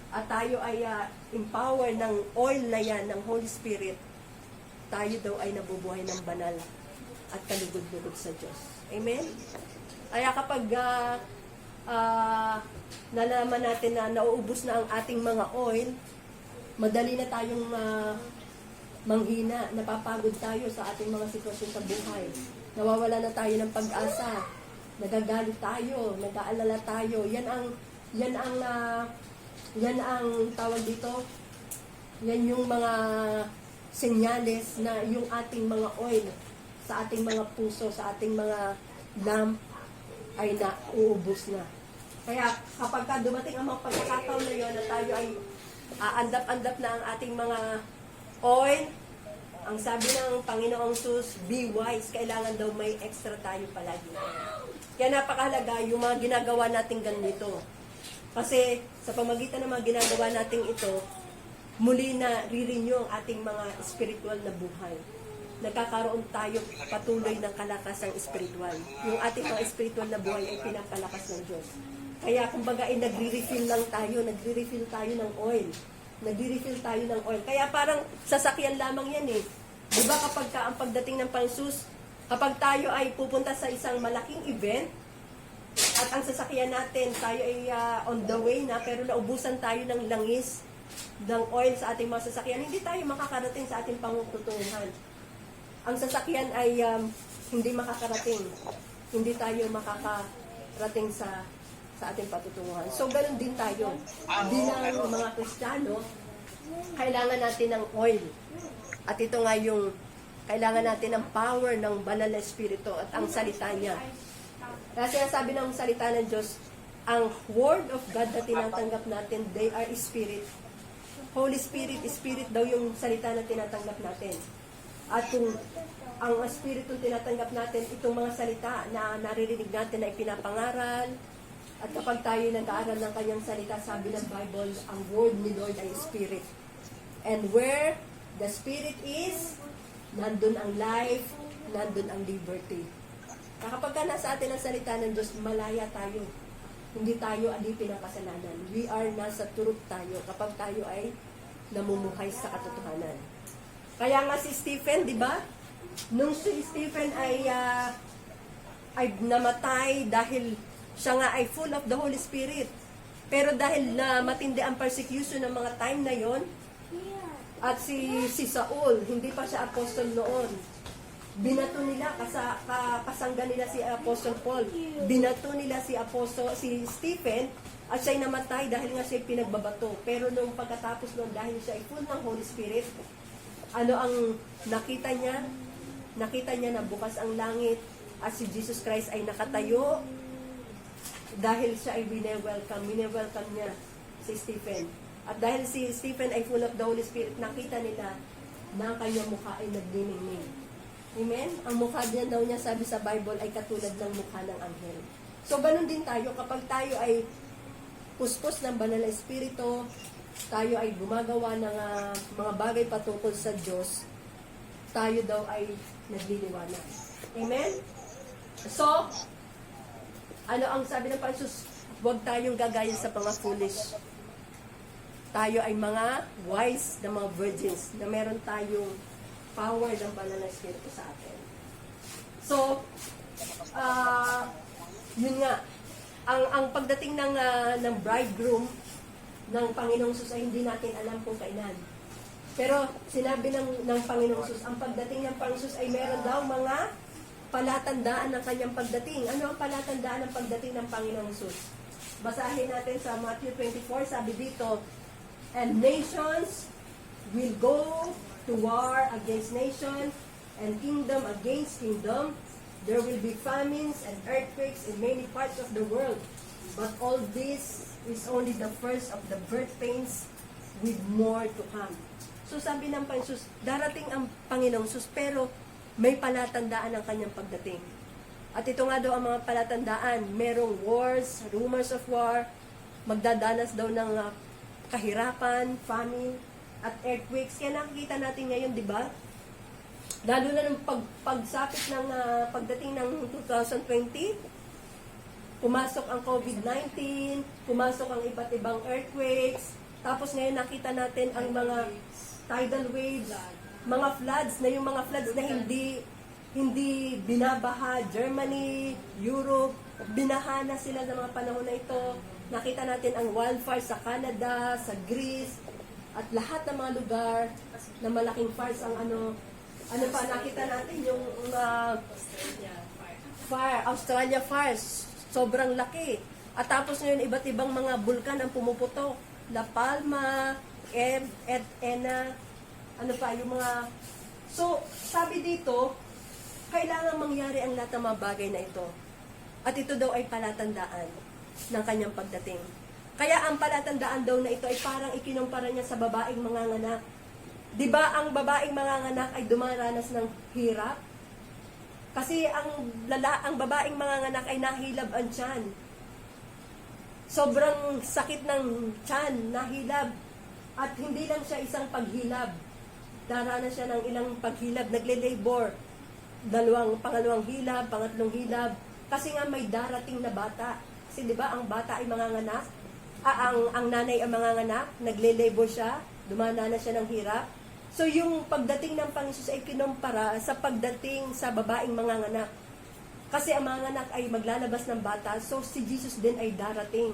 at tayo ay empower ng oil na yan, ng Holy Spirit, tayo daw ay nabubuhay ng banal at kalugod-lugod sa Diyos. Amen? Kaya kapag nalaman natin na nauubos na ang ating mga oil, madali na tayong manghina, napapagod tayo sa ating mga sitwasyon sa buhay. Nawawala na tayo ng pag-asa, nagagalit tayo, nag-aalala tayo. Yan ang tawag dito, yan yung mga senyales na yung ating mga oil sa ating mga puso, sa ating mga lamp ay nauubos na. Kaya kapag ka dumating ang mga pagkakataon na yun na tayo ay aandap-andap na ang ating mga oil, ang sabi ng Panginoong Sus, be wise, kailangan daw may extra tayo palagi. Kaya napakahalaga yung mga ginagawa nating ganito. Kasi sa pamagitan ng mga ginagawa nating ito, muli na re-renew ang ating mga spiritual na buhay. Nagkakaroon tayo patuloy ng kalakasang spiritual. Yung ating mga spiritual na buhay ay pinapalakas ng Diyos. Kaya kumbaga ay nagre-refill lang tayo, nagre-refill tayo ng oil. Nagre-refill tayo ng oil. Kaya parang sasakyan lamang yan eh. Di ba kapag ang pagdating ng Pangsus, kapag tayo ay pupunta sa isang malaking event, at ang sasakyan natin, tayo ay on the way na, pero naubusan tayo ng langis, ng oil sa ating mga sasakyan, hindi tayo makakarating sa ating pangututungan. Ang sasakyan ay hindi makakarating. Hindi tayo makakarating sa ating patutunguhan. So, ganun din tayo. Bilang mga Kristiyano, kailangan natin ng oil. At ito nga yung kailangan natin ng power ng banal na Espiritu at ang salita niya. Kasi sabi ng salita ng Diyos, ang Word of God na tinatanggap natin, they are Spirit. Holy Spirit, Spirit daw yung salita na tinatanggap natin. At kung ang Espiritu tinatanggap natin, itong mga salita na naririnig natin na ipinapangaral, at kapag tayo nag-aaral ng kanyang salita, sabi ng Bible, ang word ni Lord ay Spirit. And where the Spirit is, nandun ang life, nandun ang liberty. Kapag ka nasa atin ang salita ng Diyos, malaya tayo. Hindi tayo alipin ng kasalanan. We are nasa truth tayo kapag tayo ay namumuhay sa katotohanan. Kaya nga si Stephen, di ba? Nung si Stephen ay namatay dahil siya nga ay full of the Holy Spirit. Pero dahil na matindi ang persecution ng mga time na yon, at si Saul, hindi pa siya apostle noon. Binato nila, kasangga nila si Apostle Paul. Binato nila si Stephen, at siya'y namatay dahil nga siya'y pinagbabato. Pero nung pagkatapos noon, dahil siya ay full ng Holy Spirit, ano ang nakita niya? Nakita niya na bukas ang langit at si Jesus Christ ay nakatayo dahil siya ay winewelcome niya si Stephen. At dahil si Stephen ay full of the Holy Spirit, nakita nila na ang kanyang mukha ay nagdiningning. Amen? Ang mukha daw niya, sabi sa Bible, ay katulad ng mukha ng anghel. So, ganun din tayo. Kapag tayo ay puspos ng banal na Espiritu, tayo ay gumagawa ng mga bagay patungkol sa Diyos, tayo daw ay nagliliwanag. Amen? So, ano ang sabi ng Panginoon? Huwag tayong gagaya sa mga foolish. Tayo ay mga wise na mga virgins na meron tayong power ng banal na Espiritu sa atin. So, yun nga, ang pagdating ng bridegroom ng Panginoong Sus ay hindi natin alam kung kailan. Pero sinabi ng Panginoong Sus, ang pagdating ng Panginoong Sus ay meron daw mga palatandaan ng kanyang pagdating. Ano ang palatandaan ng pagdating ng Panginoong Sus? Basahin natin sa Matthew 24, sabi dito, and nations will go to war against nation, and kingdom against kingdom. There will be famines and earthquakes in many parts of the world. But all this is only the first of the birth pains, with more to come. So sabi ng Panginoon, darating ang Panginoong Sus, pero may palatandaan ang kanyang pagdating. At ito nga daw ang mga palatandaan. Merong wars, rumors of war, magdadanas daw ng kahirapan, famine, at earthquakes. Kaya nakikita natin ngayon, di ba? Lalo na ng pagsapit ng pagdating ng 2020, pumasok ang COVID-19, pumasok ang iba't ibang earthquakes, tapos ngayon nakita natin ang mga tidal waves, mga floods na hindi binabaha. Germany, Europe, binaha na sila sa mga panahon na ito. Nakita natin ang wildfire sa Canada, sa Greece, at lahat ng mga lugar na malaking fires ang ano pa, nakita natin yung Australia fires, sobrang laki. At tapos ngayon, iba't ibang mga bulkan ang pumuputok. La Palma, Etna, ano pa, yung mga... So, sabi dito, kailangan mangyari ang lahat ng mga bagay na ito. At ito daw ay palatandaan. ng kanyang pagdating. Kaya ang palatandaan daw na ito ay parang ikinumpara niya sa babaeng manganganak. Di ba ang babaeng manganganak ay dumaranas ng hirap? Kasi ang babaeng manganganak ay nahilab ang tiyan. Sobrang sakit ng tiyan, nahilab. At hindi lang siya isang paghilab. Daranas siya ng ilang paghilab, nagle-labor. Pangalawang hilab, pangatlong hilab. Kasi nga may darating na bata. Kasi di ba ang bata ay manganganak? Ang nanay ang manganganak, nagle-labor siya, dumana siya ng hirap. So yung pagdating ng Panginoon ay kinumpara sa pagdating sa babaeng manganganak. Kasi ang manganganak ay maglalabas ng bata, so si Jesus din ay darating.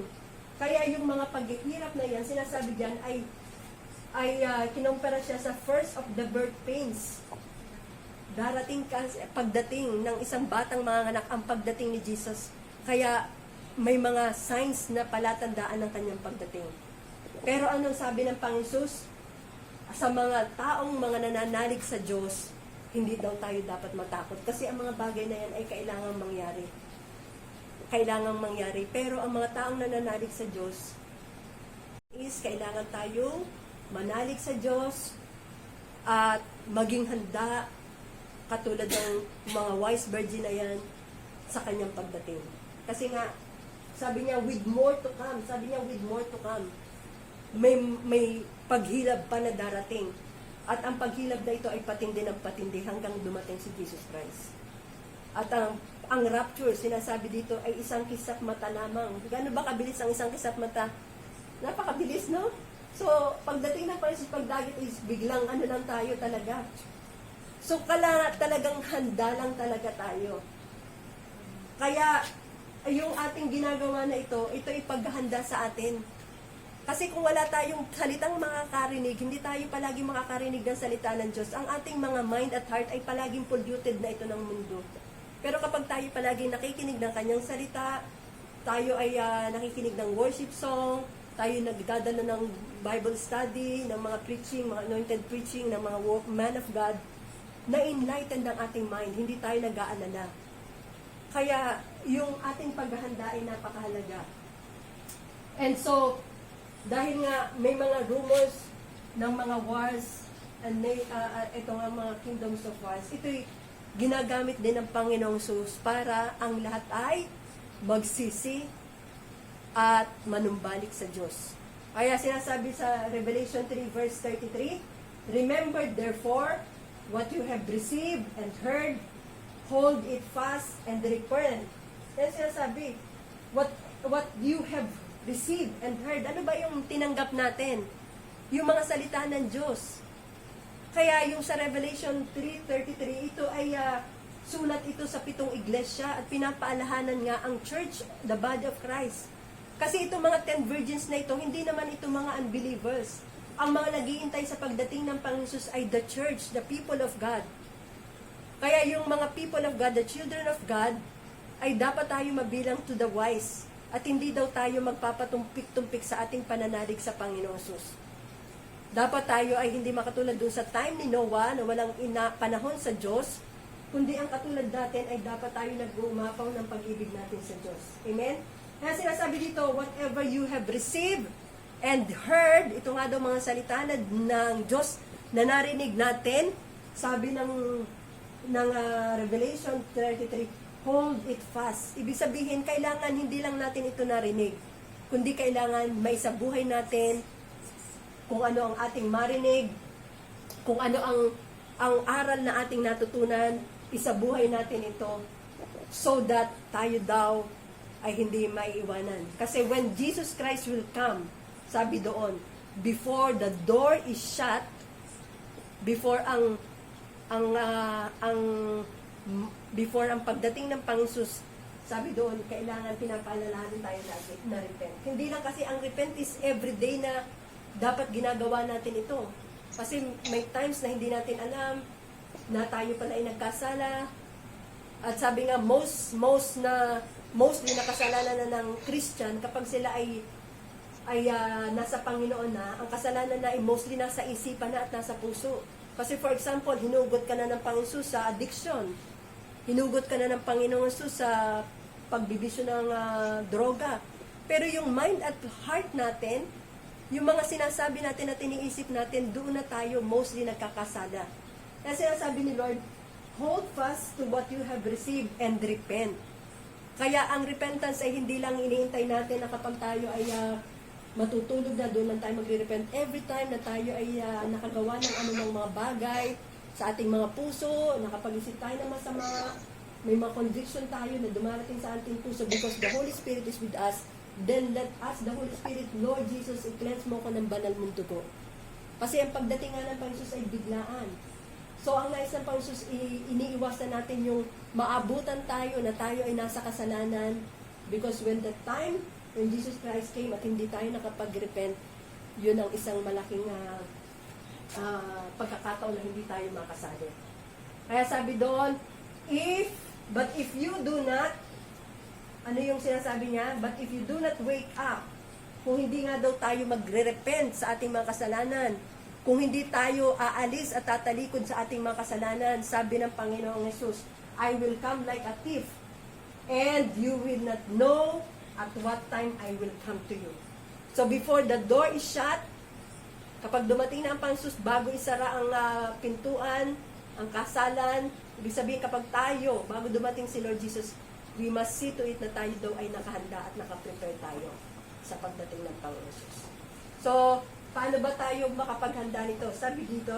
Kaya yung mga paghihirap na yan, sinasabi diyan ay kinumpara siya sa first of the birth pains. Darating pagdating ng isang batang manganganak ang pagdating ni Jesus. Kaya may mga signs na palatandaan ng kanyang pagdating. Pero anong sabi ng Panginoon? Sa mga taong mga nananalig sa Diyos, hindi daw tayo dapat matakot. Kasi ang mga bagay na yan ay kailangang mangyari. Kailangang mangyari. Pero ang mga taong nananalig sa Diyos is kailangan tayong manalig sa Diyos at maging handa katulad ng mga wise virgin na yan sa kanyang pagdating. Kasi nga, sabi niya, with more to come. Sabi niya, with more to come. May paghilab pa na darating. At ang paghilab na ito ay patindi ng patindi hanggang dumating si Jesus Christ. At ang rapture, sinasabi dito, ay isang kisap mata lamang. Gaano ba kabilis ang isang kisap mata? Napakabilis, no? So, pagdating ng Panginoon, pagdagit is biglang lang tayo talaga. So, talagang handa lang talaga tayo. Kaya, yung ating ginagawa na ito ay paghahanda sa atin. Kasi kung wala tayong salitang makakarinig, hindi tayo palagi makakarinig ng salita ng Diyos, ang ating mga mind at heart ay palaging polluted na ito ng mundo. Pero kapag tayo palaging nakikinig ng kanyang salita, tayo ay nakikinig ng worship song, tayo nagdadala ng Bible study, ng mga preaching, mga anointed preaching, ng mga man of God, na-enlighten ng ating mind, hindi tayo nag-aalala. Kaya yung ating paghahanda ay napakahalaga. And so, dahil nga may mga rumors ng mga wars and ito nga mga kingdoms of wars, ito'y ginagamit din ng Panginoong Jesus para ang lahat ay magsisi at manumbalik sa Diyos. Kaya sinasabi sa Revelation 3 verse 33, remember therefore what you have received and heard, hold it fast and repent. Yan sinasabi, what you have received and heard. Ano ba yung tinanggap natin? Yung mga salita ng Diyos. Kaya yung sa Revelation 3:33, ito ay sulat ito sa 7 iglesia at pinapaalahanan nga ang church, the body of Christ. Kasi itong mga 10 virgins na ito, hindi naman ito mga unbelievers. Ang mga naghihintay sa pagdating ng Panginoon Jesus ay the church, the people of God. Kaya yung mga people of God, the children of God, ay dapat tayo mabilang to the wise. At hindi daw tayo magpapatumpik-tumpik sa ating pananalig sa Panginoon Jesus. Dapat tayo ay hindi makatulad dun sa time ni Noah na walang panahon sa Diyos, kundi ang katulad natin ay dapat tayo nag-uumapaw ng pag-ibig natin sa Diyos. Amen? Kaya sinasabi dito, whatever you have received and heard, ito nga daw mga salita ng Diyos na narinig natin, sabi ng Revelation 33, hold it fast. Ibig sabihin, kailangan hindi lang natin ito narinig, kundi kailangan may sa buhay natin kung ano ang ating marinig, kung ano ang aral na ating natutunan, isabuhay natin ito so that tayo daw ay hindi maiiwanan. Kasi when Jesus Christ will come, sabi doon, before the door is shut, before before ang pagdating ng Panginoon, sabi doon, kailangan pinapaalalahanan tayo na repent. Hindi lang kasi ang repent is everyday na dapat ginagawa natin ito. Kasi may times na hindi natin alam na tayo pala ay nagkasala. At sabi nga, mostly nakasalanan na ng Christian kapag sila ay nasa Panginoon na, ang kasalanan na ay mostly nasa isipan na at nasa puso. Kasi for example, hinugot ka na ng Panginoon sa addiction. Hinugot ka na ng Panginoon sa pagbibisyo ng droga. Pero yung mind at heart natin, yung mga sinasabi natin at iniisip natin, doon na tayo mostly nagkakasala. Kaya sinasabi ni Lord, hold fast to what you have received and repent. Kaya ang repentance ay hindi lang iniintay natin na kapag tayo ay matutulog na, doon lang tayo magre-repent. Every time na tayo ay nakagawa ng anumang mga bagay sa ating mga puso, nakapag-isip tayo ng masama, may mga conviction tayo na dumarating sa ating puso because the Holy Spirit is with us, then let us, the Holy Spirit, Lord Jesus, i-cleanse mo ko ng banal mong dugo. Kasi ang pagdating nga ng Panginoon ay biglaan. So, ang nais ng Panginoon, iniiwasan natin yung maabutan tayo na tayo ay nasa kasalanan because when the time when Jesus Christ came at hindi tayo nakapag-repent, yun ang isang malaking pagkakataon na hindi tayo makasali. Kaya sabi doon, but if you do not, ano yung sinasabi niya? But if you do not wake up, kung hindi nga daw tayo magre-repent sa ating mga kasalanan, kung hindi tayo aalis at tatalikod sa ating mga kasalanan, sabi ng Panginoong Jesus, I will come like a thief, and you will not know at what time I will come to you. So before the door is shut, kapag dumating na ang Panginoon, bago isara ang pintuan, ang kasalan, ibig sabihin kapag tayo, bago dumating si Lord Jesus, we must see to it na tayo daw ay nakahanda at nakaprepare tayo sa pagdating ng Panginoon Jesus. So, paano ba tayo makapaghanda nito? Sabi dito,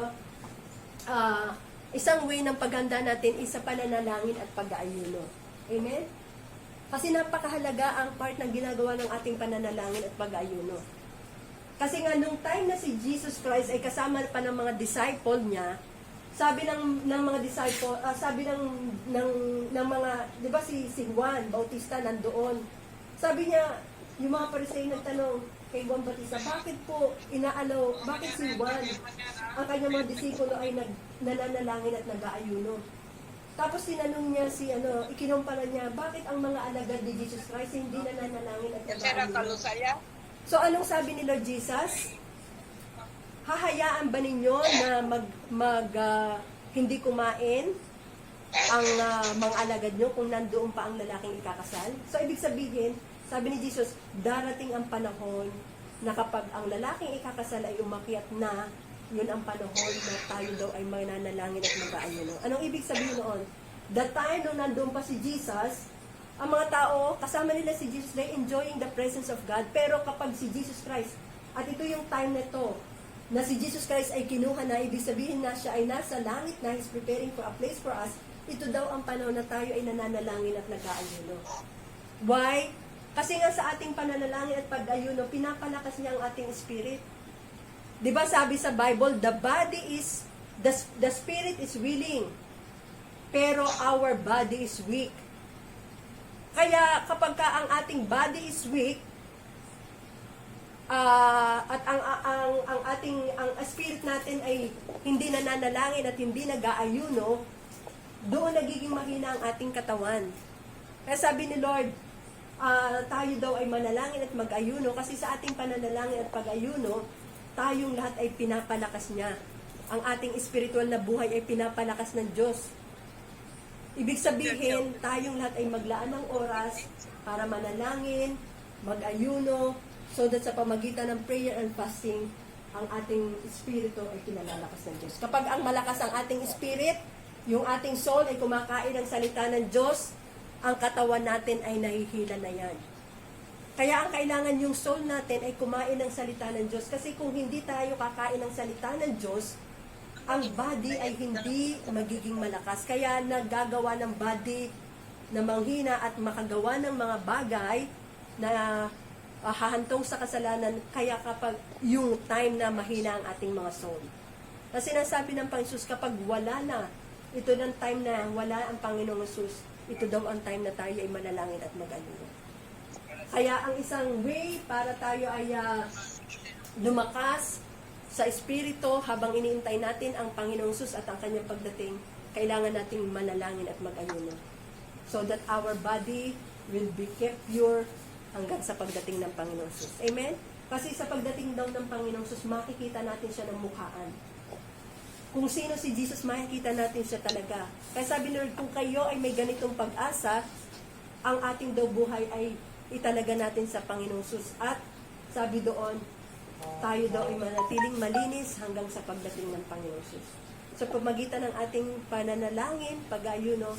isang way ng paghanda natin is sa pananalangin at pag-aayuno. Amen? Kasi napakahalaga ang part ng ginagawa ng ating pananalangin at pag-aayuno. Kasi nga, nung time na si Jesus Christ ay kasama pa ng mga disciple niya, sabi ng mga disciple, sabi ng mga, di ba si Juan Bautista nandoon, sabi niya, yung mga Pariseo nagtanong kay Juan Bautista, bakit po inaalaw, bakit si Juan, ang kanyang mga disipulo ay nananalangin at nag-aayuno? Tapos tinanong niya ikinumpara niya, bakit ang mga alagad ni Jesus Christ hindi nananalangin at nag-aayuno? So anong sabi ni Lord Jesus? Hahayaan ba ninyo na hindi kumain ang mga alagad nyo kung nandoon pa ang lalaking ikakasal? So, ibig sabihin, sabi ni Jesus, darating ang panahon na kapag ang lalaking ikakasal ay umakyat na, yun ang panahon na tayo daw ay mananalangin at mag-aayuno. Anong ibig sabihin noon? The time nung nandoon pa si Jesus, ang mga tao, kasama nila si Jesus, they enjoying the presence of God. Pero kapag si Jesus Christ, at ito yung time na to, na si Jesus Christ ay kinuha na, ibig sabihin na siya ay nasa langit na, He's preparing for a place for us, ito daw ang panahon na tayo ay nananalangin at nag-aayuno. Why? Kasi nga sa ating pananalangin at pag-ayuno, pinapalakas niya ang ating spirit. Di ba sabi sa Bible, the spirit is willing, pero our body is weak. Kaya kapag ang ating body is weak, at ang spirit natin ay hindi nananalangin at hindi nag-aayuno, doon nagiging mahina ang ating katawan. Kaya sabi ni Lord, tayo daw ay manalangin at mag-ayuno kasi sa ating pananalangin at pag-ayuno, tayong lahat ay pinapalakas niya. Ang ating spiritual na buhay ay pinapalakas ng Diyos. Ibig sabihin, tayong lahat ay maglaan ng oras para manalangin, mag-ayuno, so that sa pamagitan ng prayer and fasting, ang ating espiritu ay pinalalakas ng Diyos. Kapag ang malakas ang ating spirit, yung ating soul ay kumakain ng salita ng Diyos, ang katawan natin ay nahihila na yan. Kaya ang kailangan yung soul natin ay kumain ng salita ng Diyos. Kasi kung hindi tayo kakain ng salita ng Diyos, ang body ay hindi magiging malakas. Kaya naggagawa ng body na manghina at makagawa ng mga bagay na hahantong sa kasalanan, kaya kapag yung time na mahina ang ating mga soul. Kasi sinasabi ng Panginoon, kapag wala na, ito ng time na wala ang Panginoong Jesus, ito daw ang time na tayo ay manalangin at mag-ayuno. Kaya ang isang way para tayo ay lumakas sa espiritu habang iniintay natin ang Panginoong Jesus at ang kanyang pagdating, kailangan nating manalangin at mag-ayuno. So that our body will be kept pure hanggang sa pagdating ng Panginoong Jesus. Amen? Kasi sa pagdating daw ng Panginoong Jesus, makikita natin siya ng mukhaan. Kung sino si Jesus, makikita natin siya talaga. Kaya sabi ni Lord, kung kayo ay may ganitong pag-asa, ang ating daw buhay ay italaga natin sa Panginoong Sus. At sabi doon, tayo daw ay manatiling malinis hanggang sa pagdating ng Panginoong Sus. Sa pamagitan ng ating pananalangin, pag-ayuno,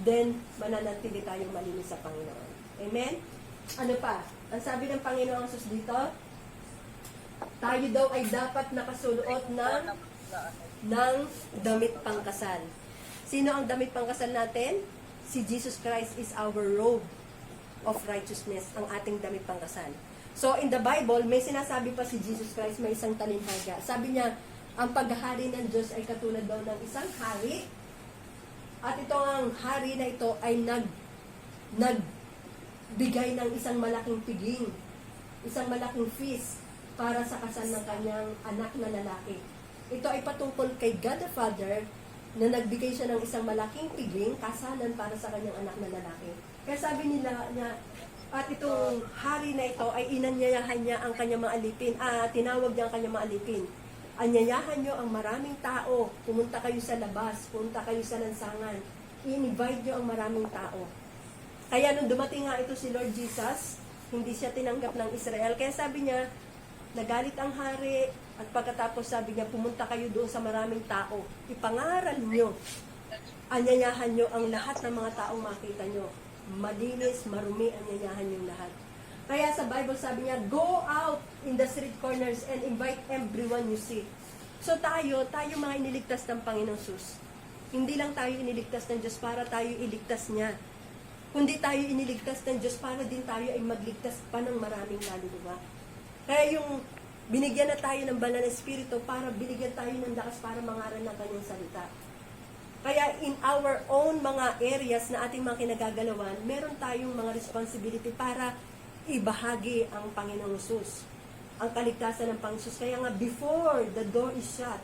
then mananatili tayong malinis sa Panginoon. Amen? Ano pa? Ang sabi ng Panginoong Sus dito, tayo daw ay dapat nakasuot ng damit pangkasal. Sino ang damit pangkasal natin? Si Jesus Christ is our robe of righteousness, ang ating damit pangkasal. So, in the Bible, may sinasabi pa si Jesus Christ, may isang talinhaga. Sabi niya, ang paghahari ng Diyos ay katulad daw ng isang hari, at ito ang hari na ito ay nagbigay ng isang malaking piging, isang malaking feast para sa kasal ng kanyang anak na lalaki. Ito ay patungkol kay God the Father na nagbigay siya ng isang malaking piging, kasalan para sa kanyang anak na lalaki. Kaya sabi nila niya, at itong hari na ito ay inanyayahan niya ang kanyang mga alipin, tinawag niya ang kanyang mga alipin. Anyayahan niyo ang maraming tao, pumunta kayo sa labas, pumunta kayo sa lansangan, i-invite niyo ang maraming tao. Kaya nung dumating nga ito si Lord Jesus, hindi siya tinanggap ng Israel. Kaya sabi niya, nagalit ang hari, at pagkatapos sabi niya, pumunta kayo doon sa maraming tao, ipangaral niyo, anyayahan niyo ang lahat ng mga taong makita niyo. Malinis, marumi, anyayahan niyo lahat. Kaya sa Bible sabi niya, go out in the street corners and invite everyone you see. So tayo mga iniligtas ng Panginoong Sus. Hindi lang tayo iniligtas ng Diyos para tayo iligtas niya. Kundi tayo iniligtas ng Diyos para din tayo ay magligtas pa ng maraming kaluluwa. Kaya yung binigyan na tayo ng banal na espiritu para binigyan tayo ng lakas para mangaral ng kanyang salita. Kaya in our own mga areas na ating mga kinagagalawan, meron tayong mga responsibility para ibahagi ang Panginoong Sus, ang kaligtasan ng Panginoong Sus. Kaya nga, before the door is shut,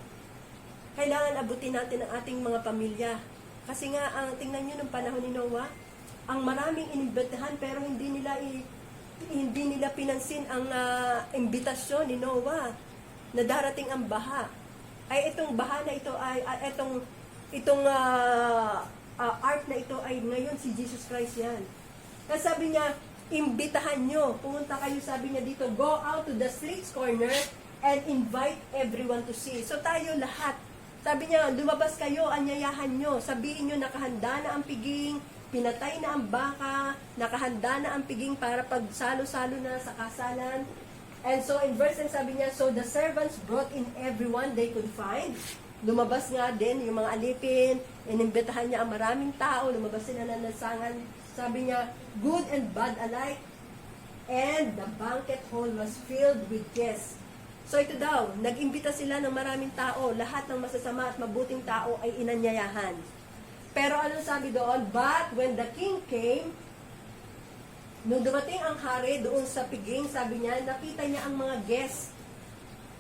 kailangan abutin natin ang ating mga pamilya. Kasi nga, tingnan nyo ng panahon ni Noah, ang maraming inimbitahan pero hindi nila pinansin ang imbitasyon ni Noah na darating ang baha. Ay itong baha na ito ay itong ark na ito ay ngayon si Jesus Christ yan. Kasi sabi niya, imbitahan nyo, pumunta kayo, sabi niya dito, go out to the streets corner and invite everyone to see. So tayo lahat, sabi niya, lumabas kayo, anyayahan nyo, sabihin nyo, nakahanda na ang piging, pinatay na ang baka, nakahanda na ang piging para pagsalo-salo na sa kasalan. And so in verse 10 sabi niya, so the servants brought in everyone they could find. Lumabas nga din yung mga alipin, inimbitahan niya ang maraming tao, lumabas sila ng lansangan. Sabi niya, good and bad alike, and the banquet hall was filled with guests. So ito daw, nag-imbita sila ng maraming tao, lahat ng masasama at mabuting tao ay inanyayahan. Pero anong sabi doon? But when the king came, nung dumating ang hari doon sa piging, sabi niya, nakita niya ang mga guests.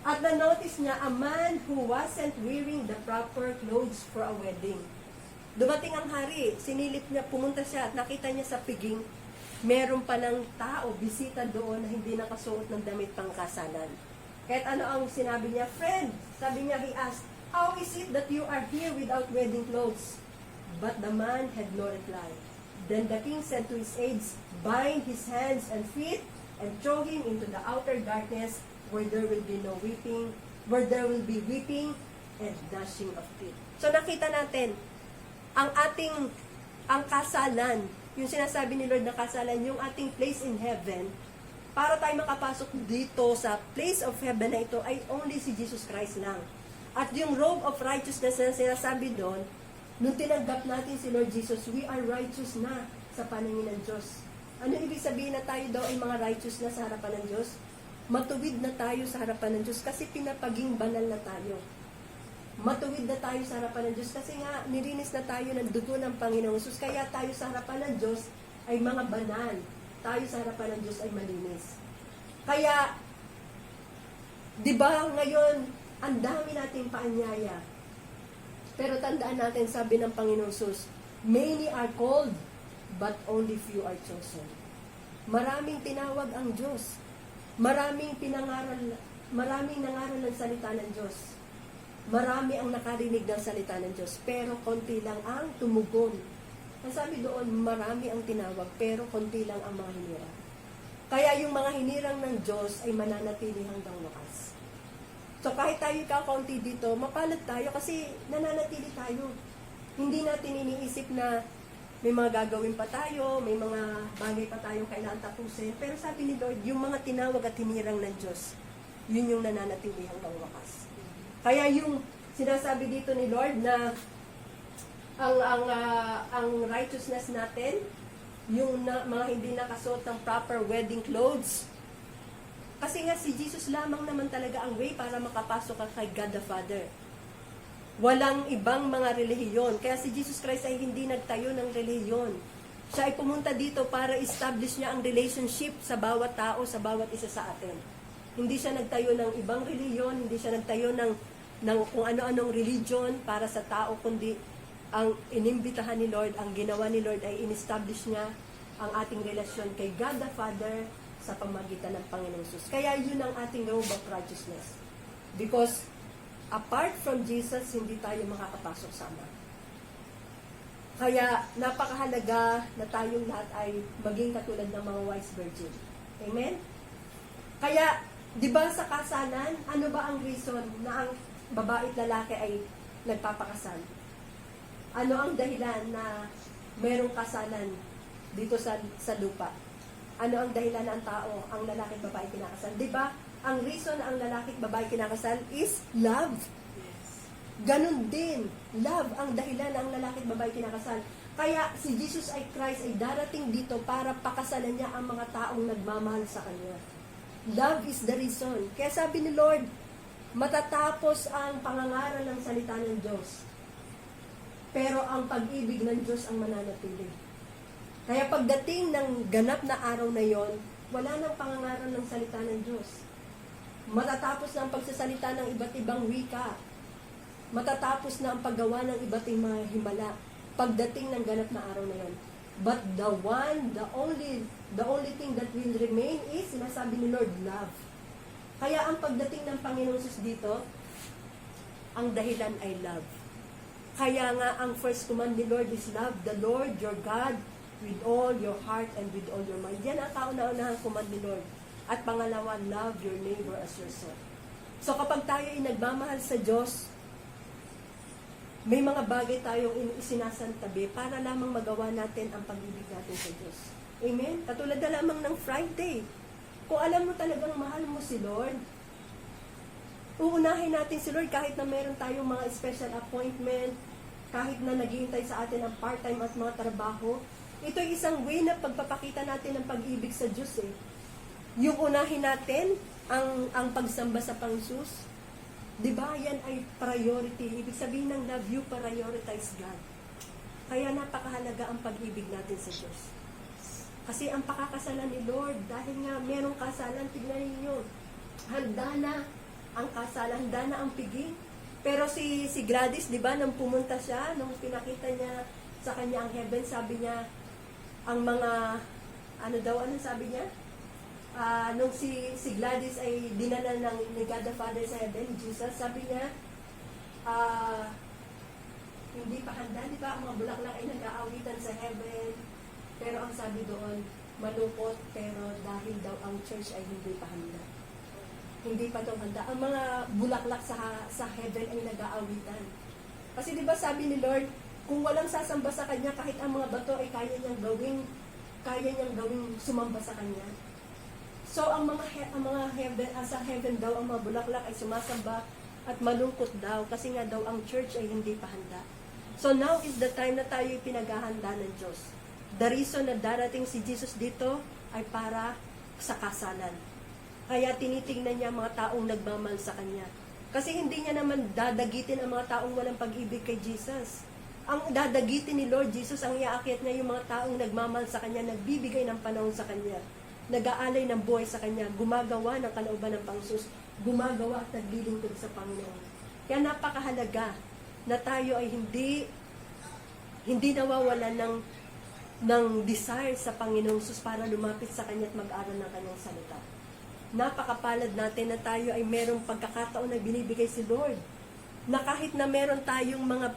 At na-notice niya a man who wasn't wearing the proper clothes for a wedding. Dumating ang hari, sinilip niya, pumunta siya at nakita niya sa piging, meron pa ng tao, bisita doon na hindi nakasuot ng damit pangkasalan. Kahit ano ang sinabi niya, friend, sabi niya, he asked, how is it that you are here without wedding clothes? But the man had no reply. Then the king said to his aides, bind his hands and feet and throw him into the outer darkness where there will be no weeping, where there will be weeping and gnashing of teeth. So nakita natin, ang kasalan, yung sinasabi ni Lord na kasalan, yung ating place in heaven, para tayo makapasok dito sa place of heaven na ito ay only si Jesus Christ lang. At yung robe of righteousness na sinasabi doon, nung tinanggap natin si Lord Jesus, we are righteous na sa paningin ng Diyos. Ano ibig sabihin na tayo daw ay mga righteous na sa harapan ng Diyos? Matuwid na tayo sa harapan ng Diyos kasi pinapaging banal na tayo. Matuwid na tayo sa harapan ng Diyos kasi nga nirinis na tayo ng dugo ng Panginoong Jesus. Kaya tayo sa harapan ng Diyos ay mga banal. Tayo sa harapan ng Diyos ay malinis. Kaya, di ba ngayon, ang dami nating paanyaya. Pero tandaan natin, sabi ng Panginoong Jesus, many are called, but only few are chosen. Maraming tinawag ang Diyos. Maraming nangaral ng salita ng Diyos. Marami ang nakarinig ng salita ng Diyos, pero konti lang ang tumugon. Ang sabi doon, marami ang tinawag, pero konti lang ang mga hinira. Kaya yung mga hinirang ng Diyos ay mananatili hanggang wakas. So kahit tayo kakaunti dito, mapalad tayo kasi nananatili tayo. Hindi natin iniisip na may mga gagawin pa tayo, may mga bagay pa tayong kailangan tapusin. Pero sabi ni Lord, yung mga tinawag at hinirang ng Diyos, yun yung nananatili hanggang wakas. Kaya yung sinasabi dito ni Lord na ang righteousness natin, yung mga hindi nakasuot ng proper wedding clothes. Kasi nga si Jesus lamang naman talaga ang way para makapasok ka kay God the Father. Walang ibang mga relihiyon. Kaya si Jesus Christ ay hindi nagtayo ng relihiyon. Siya ay pumunta dito para establish niya ang relationship sa bawat tao, sa bawat isa sa atin. Hindi siya nagtayo ng ibang relihiyon, hindi siya nagtayo ng kung ano-anong religion para sa tao, kundi ang inimbitahan ni Lord, ang ginawa ni Lord ay in-establish niya ang ating relasyon kay God the Father sa pamagitan ng Panginoong Jesus. Kaya yun ang ating robe of righteousness. Because apart from Jesus, hindi tayo makakapasok sa Ama. Kaya napakahalaga na tayong lahat ay maging katulad ng mga wise virgin. Amen? Kaya, di ba sa kasalan, ano ba ang reason na ang babae at lalaki ay nagpapakasal? Ano ang dahilan na merong kasalan dito sa lupa? Ano ang dahilan na ang tao, ang lalaki at babae kinakasal? Di ba? Ang reason na ang lalaki at babae kinakasal is love. Ganon din. Love ang dahilan na ang lalaki at babae kinakasal. Kaya si Jesus ay Christ ay darating dito para pakasalan niya ang mga taong nagmamahal sa Kanya. Love is the reason. Kaya sabi ni Lord, matatapos ang pangangaral ng salita ng Diyos. Pero ang pag-ibig ng Diyos ang mananatili. Kaya pagdating ng ganap na araw na yon, wala nang pangangaral ng salita ng Diyos. Matatapos na ang pagsasalita ng iba't ibang wika. Matatapos na ang paggawa ng iba't ibang mga himala. Pagdating ng ganap na araw na yon. But the only thing that will remain is, sinasabi ni Lord, love. Kaya ang pagdating ng Panginoon Jesus dito, ang dahilan ay love. Kaya nga ang first command ni Lord is love the Lord your God with all your heart and with all your mind. Yan ang kauna-unahang command ni Lord. At pangalawa, love your neighbor as yourself. So kapag tayo ay nagmamahal sa Diyos, may mga bagay tayong isinasantabi para lamang magawa natin ang pag-ibig natin sa Diyos. Amen? Katulad na lamang ng Friday. Kung alam mo talagang mahal mo si Lord, uunahin natin si Lord kahit na meron tayong mga special appointment, kahit na naghihintay sa atin ang part-time at mga trabaho. Ito ay isang way na pagpapakita natin ng pag-ibig sa Diyos eh. Yung unahin natin ang pagsamba sa Panginoon. Diba? Yan ay priority. Ibig sabihin ng love, you prioritize God. Kaya napakahalaga ang pag-ibig natin sa Diyos. Kasi ang pakakasalan ni Lord, dahil nga merong kasalan, tignan niyo, handa na ang kasalan, handa na ang piging. Pero si Gladys, di ba, nang pumunta siya, nung pinakita niya sa kanya ang heaven, sabi niya, ang mga, anong sabi niya? Nung si Gladys ay dinala ni God the Father sa heaven, Jesus, sabi niya, hindi pa handa, di ba, ang mga bulaklak ay nag-aawitan sa heaven, pero ang sabi doon, malungkot, pero dahil daw ang church ay hindi pa handa. Hindi pa daw handa. Ang mga bulaklak sa heaven ay nag-aawitan. Kasi di ba sabi ni Lord, kung walang sasamba sa Kanya, kahit ang mga bato ay kaya niyang gawing sumamba sa Kanya. So, ang mga heaven, sa heaven daw, ang mga bulaklak ay sumasamba at malungkot daw kasi nga daw ang church ay hindi pa handa. So, now is the time na tayo pinaghahanda ng Diyos. The reason na darating si Jesus dito ay para sa kasalan. Kaya tinitingnan niya mga taong nagmamahal sa Kanya. Kasi hindi niya naman dadagitin ang mga taong walang pag-ibig kay Jesus. Ang dadagitin ni Lord Jesus, ang iaakyat niya yung mga taong nagmamahal sa Kanya, nagbibigay ng panahon sa Kanya, nag-aalay ng buhay sa Kanya, gumagawa ng kalooban ng Panginoon, gumagawa at naglilingkod sa Panginoon. Kaya napakahalaga na tayo ay hindi nawawala ng desire sa Panginoong Sus para lumapit sa Kanya at mag-aral ng Kanyang salita. Napakapalad natin na tayo ay merong pagkakataon na binibigay si Lord. Na kahit na meron tayong mga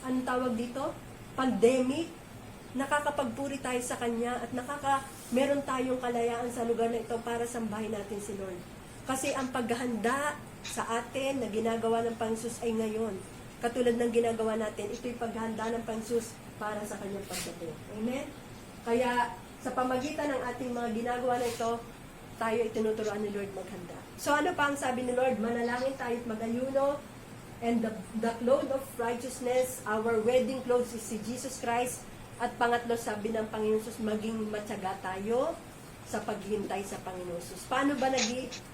anong tawag dito? Pandemic, nakakapagpuri tayo sa Kanya at meron tayong kalayaan sa lugar na ito para sambahin natin si Lord. Kasi ang paghahanda sa atin na ginagawa ng Panginoon ay ngayon. Katulad ng ginagawa natin, ito'y paghahanda ng Panginoon para sa kanyang pagdating. Amen? Kaya sa pamagitan ng ating mga ginagawa na ito, tayo ay tinuturuan ni Lord maghanda. So ano pa ang sabi ni Lord? Manalangin tayo at mag-ayuno. And the cloth of righteousness, our wedding clothes is si Jesus Christ. At pangatlo, sabi ng Panginoon Jesus, maging matyaga tayo sa paghihintay sa Panginoon Jesus. Paano ba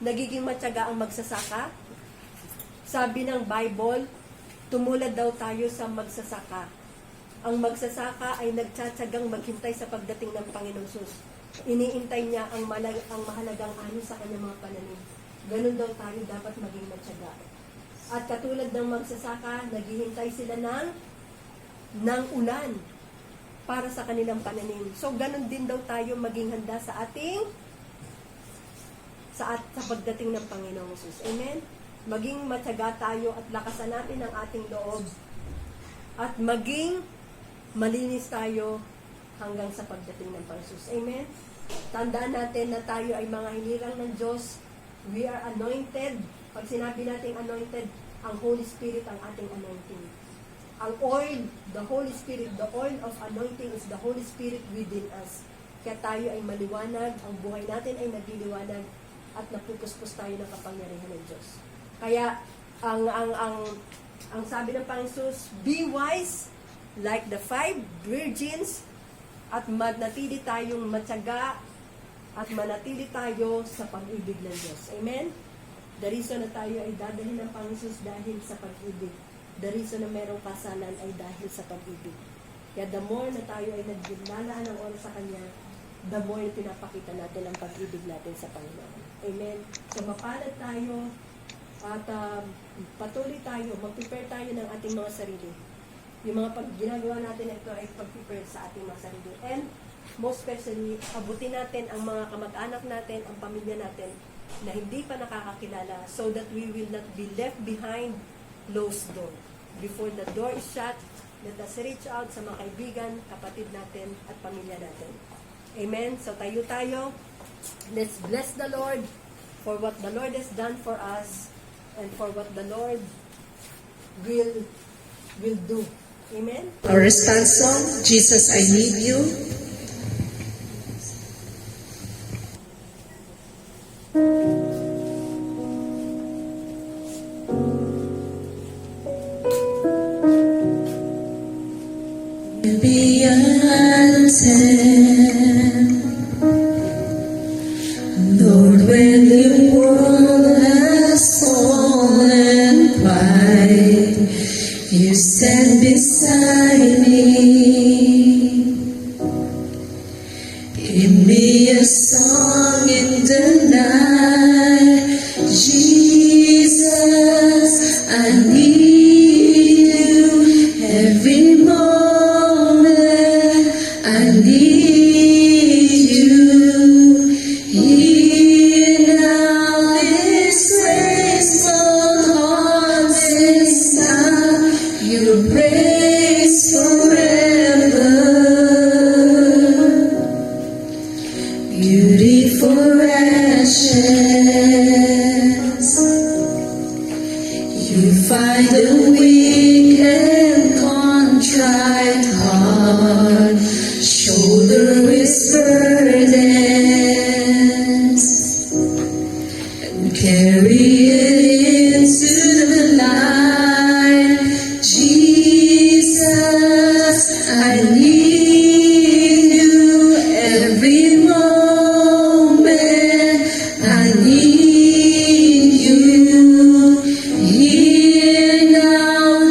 nagiging matyaga ang magsasaka? Sabi ng Bible, tumulad daw tayo sa magsasaka. Ang magsasaka ay nagtsatsagang maghintay sa pagdating ng Panginoon Jesus. Iniintay niya ang mahalagang ani sa kanyang mga pananim. Ganun daw tayo dapat maging matyaga. At katulad ng magsasaka, naghihintay sila ng ulan para sa kanilang pananim. So, ganun din daw tayo maging handa sa pagdating ng Panginoong Jesus. Amen? Maging matyaga tayo at lakasan natin ang ating loob. At maging malinis tayo hanggang sa pagdating ng Panginoong Jesus. Amen? Tandaan natin na tayo ay mga hinirang ng Diyos. We are anointed. Pag sinabi natin anointed, ang Holy Spirit ang ating anointing. Ang oil, the Holy Spirit, the oil of anointing is the Holy Spirit within us. Kaya tayo ay maliwanag, ang buhay natin ay nagliliwanag at napupuspos tayo ng kapangyarihan ng Diyos. Kaya ang sabi ng Panginoon Jesus, be wise like the 5 virgins at manatili tayong matyaga at manatili tayo sa pag-ibig ng Diyos. Amen? The reason na tayo ay dadalhin ng Panginoon Jesus dahil sa pag-ibig. The reason na merong kasalan ay dahil sa pag-ibig. Kaya the more na tayo ay naglalaan ng oras sa Kanya, the more pinapakita natin ang pag-ibig natin sa Panginoon. Amen? So mapalad tayo at patuloy tayo, mag-prepare tayo ng ating mga sarili. Yung mga ginagawa natin ito ay pag-prepare sa ating mga sarili. And most especially, abutin natin ang mga kamag-anak natin, ang pamilya natin, na hindi pa nakakakilala so that we will not be left behind closed door. Before the door is shut, let us reach out sa mga kaibigan, kapatid natin, at pamilya natin. Amen? So tayo. Let's bless the Lord for what the Lord has done for us and for what the Lord will do. Amen? Our response song, Jesus, I Need You. Be unsent, Lord, when the world has fallen quiet, you stand beside me. Give me a song in the night, Jesus, I need you every moment. I need you. Hear now this graceful heart sings now your praise forever. Beautiful ashes, you find a weak and contrite heart, shoulder its burdens, and carry it into the light. Jesus, I need you every moment. I need you. Hear now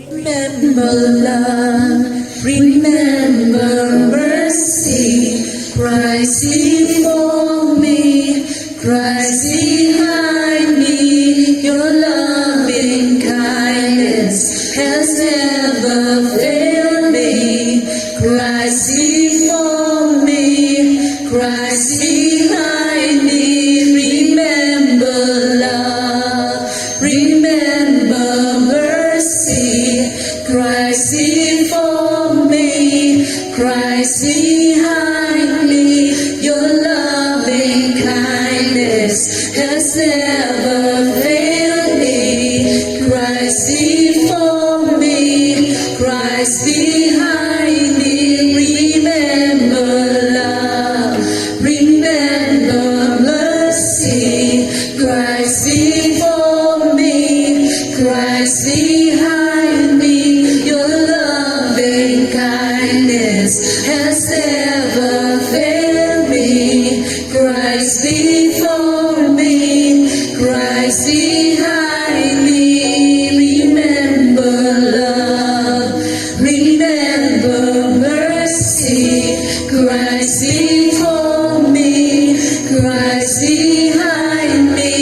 Remember love, remember mercy, Christ before me, Christ behind me, your loving kindness has never failed me, Christ before me, Christ behind me, remember love, remember mercy, Christ before me, Christ behind me, your loving kindness has never failed me, Christ before me, Christ behind me, remember love, remember mercy, Christ before me, Christ behind me, your loving kindness has never failed me, Christ before me, Christ behind me, remember love, remember mercy, Christ before me, Christ behind me,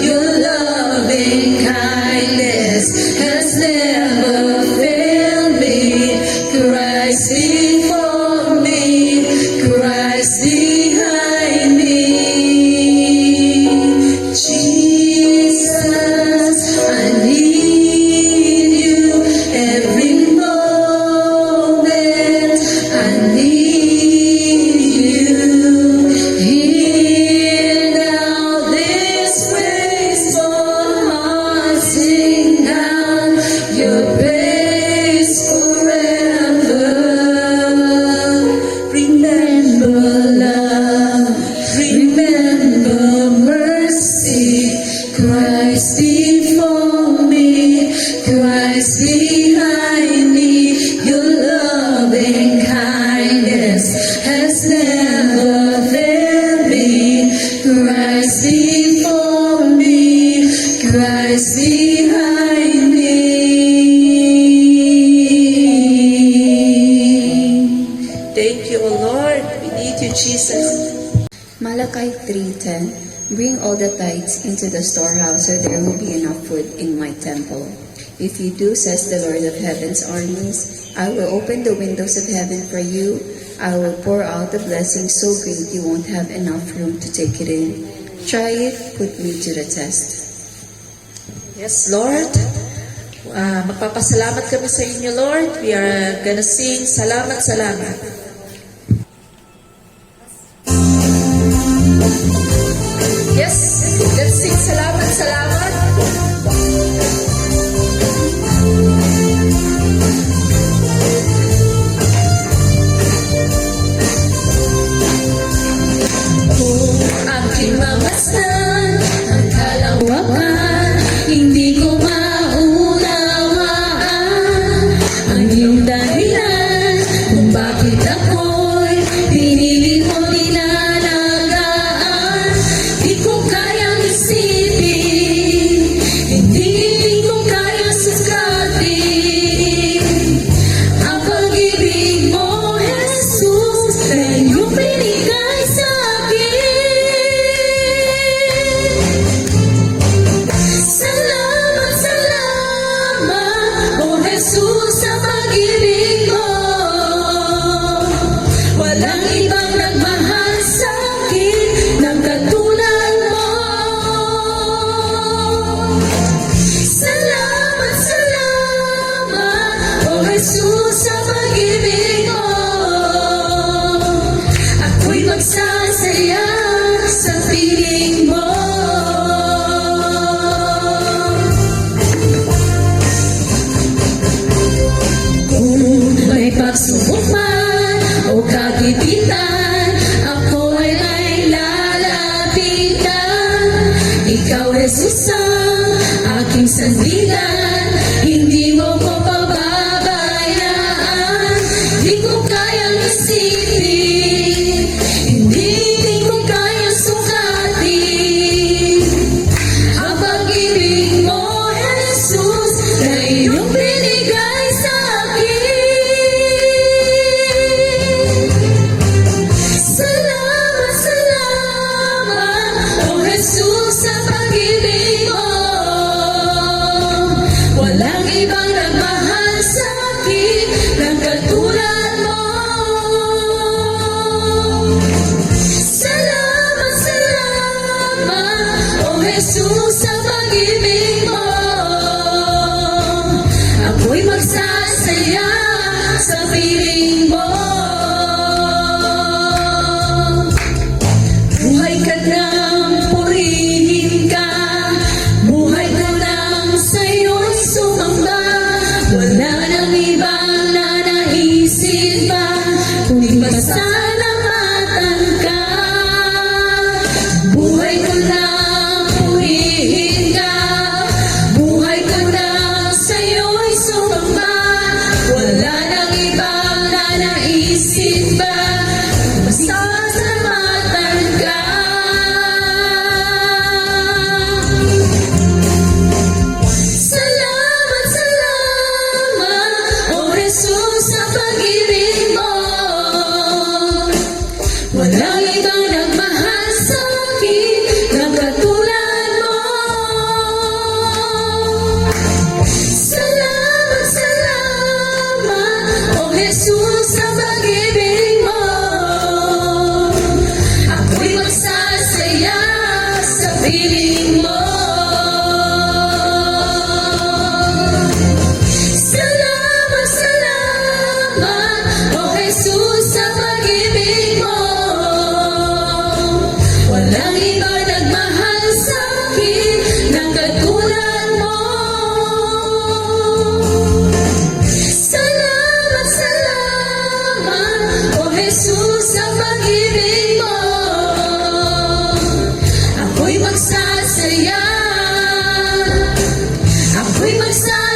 your loving kindness has never failed me, Christ before me, Christ behind me. Jesus, I need you every moment. I need you. Hear now this graceful heart sing down your praise forever. Remember love, remember mercy, Christ before me, Christ behind me, your loving kindness has never failed me, Christ before me, Christ behind me. Thank you, O Lord. We need you, Jesus. Malachi 3:10 Bring all the tithes into the storehouse, so there will be enough food in my temple. If you do, says the Lord of heaven's armies, I will open the windows of heaven for you. I will pour out the blessing so great you won't have enough room to take it in. Try it, put me to the test. Yes, Lord. Magpapasalamat kami sa inyo, Lord. We are gonna sing Salamat, Salamat. Yes, let's sing Salamat, Salamat. Kung aking mamasdan ang kalawakan, hindi ko maunawaan ang iyong dahilan kung bakit ako'y pinili mo dinalagaan. Di ko kayang isipin, hindi ko kayang sukatin ang pag-ibig mo, Jesus, na iyong binigay sa akin. Salamat, salamat, O Jesus, sa pag-ibig mo. Walang ibang nagmahal sa akin ng katulad mo. Salamat, salamat, O Jesus, sa pag-ibig mo. Ako'y magsasaya sa piling mo. Kung may pagsubok man o kagipitan, ako ay lalapitan. Ikaw, Jesus, ang aking sandigan, hindi mo ko pababayaan. Di ko kayang isipin, hindi ko kayang sukatin ang pag-ibig mo, Jesus. piling mo. Buhay ka nang purihin ka, buhay ko nang sa'yo'y sumamba. Wala nang ibang nanaisip pa, kundi pasalamatan ka. Buhay ko nang purihin ka, buhay ko nang sa'yo'y sumamba. Wala nang ibang nanaisip pa, pasalamatan ka. Salamat, salamat, O Jesus, sa pag-ibig mo. Walang ibang nagmahal sa akin na katulad mo. Salamat, salamat, O Jesus, sa pag-ibig mo. Ako'y magsasaya sa piling mo. Salamat, salamat, O Jesus, sa pag-ibig mo. Walang iba nagmahal sa akin ng katulad mo. Salamat, salamat, O Jesus, sa pag-ibig mo. Ako'y magsasaya, ako'y magsasaya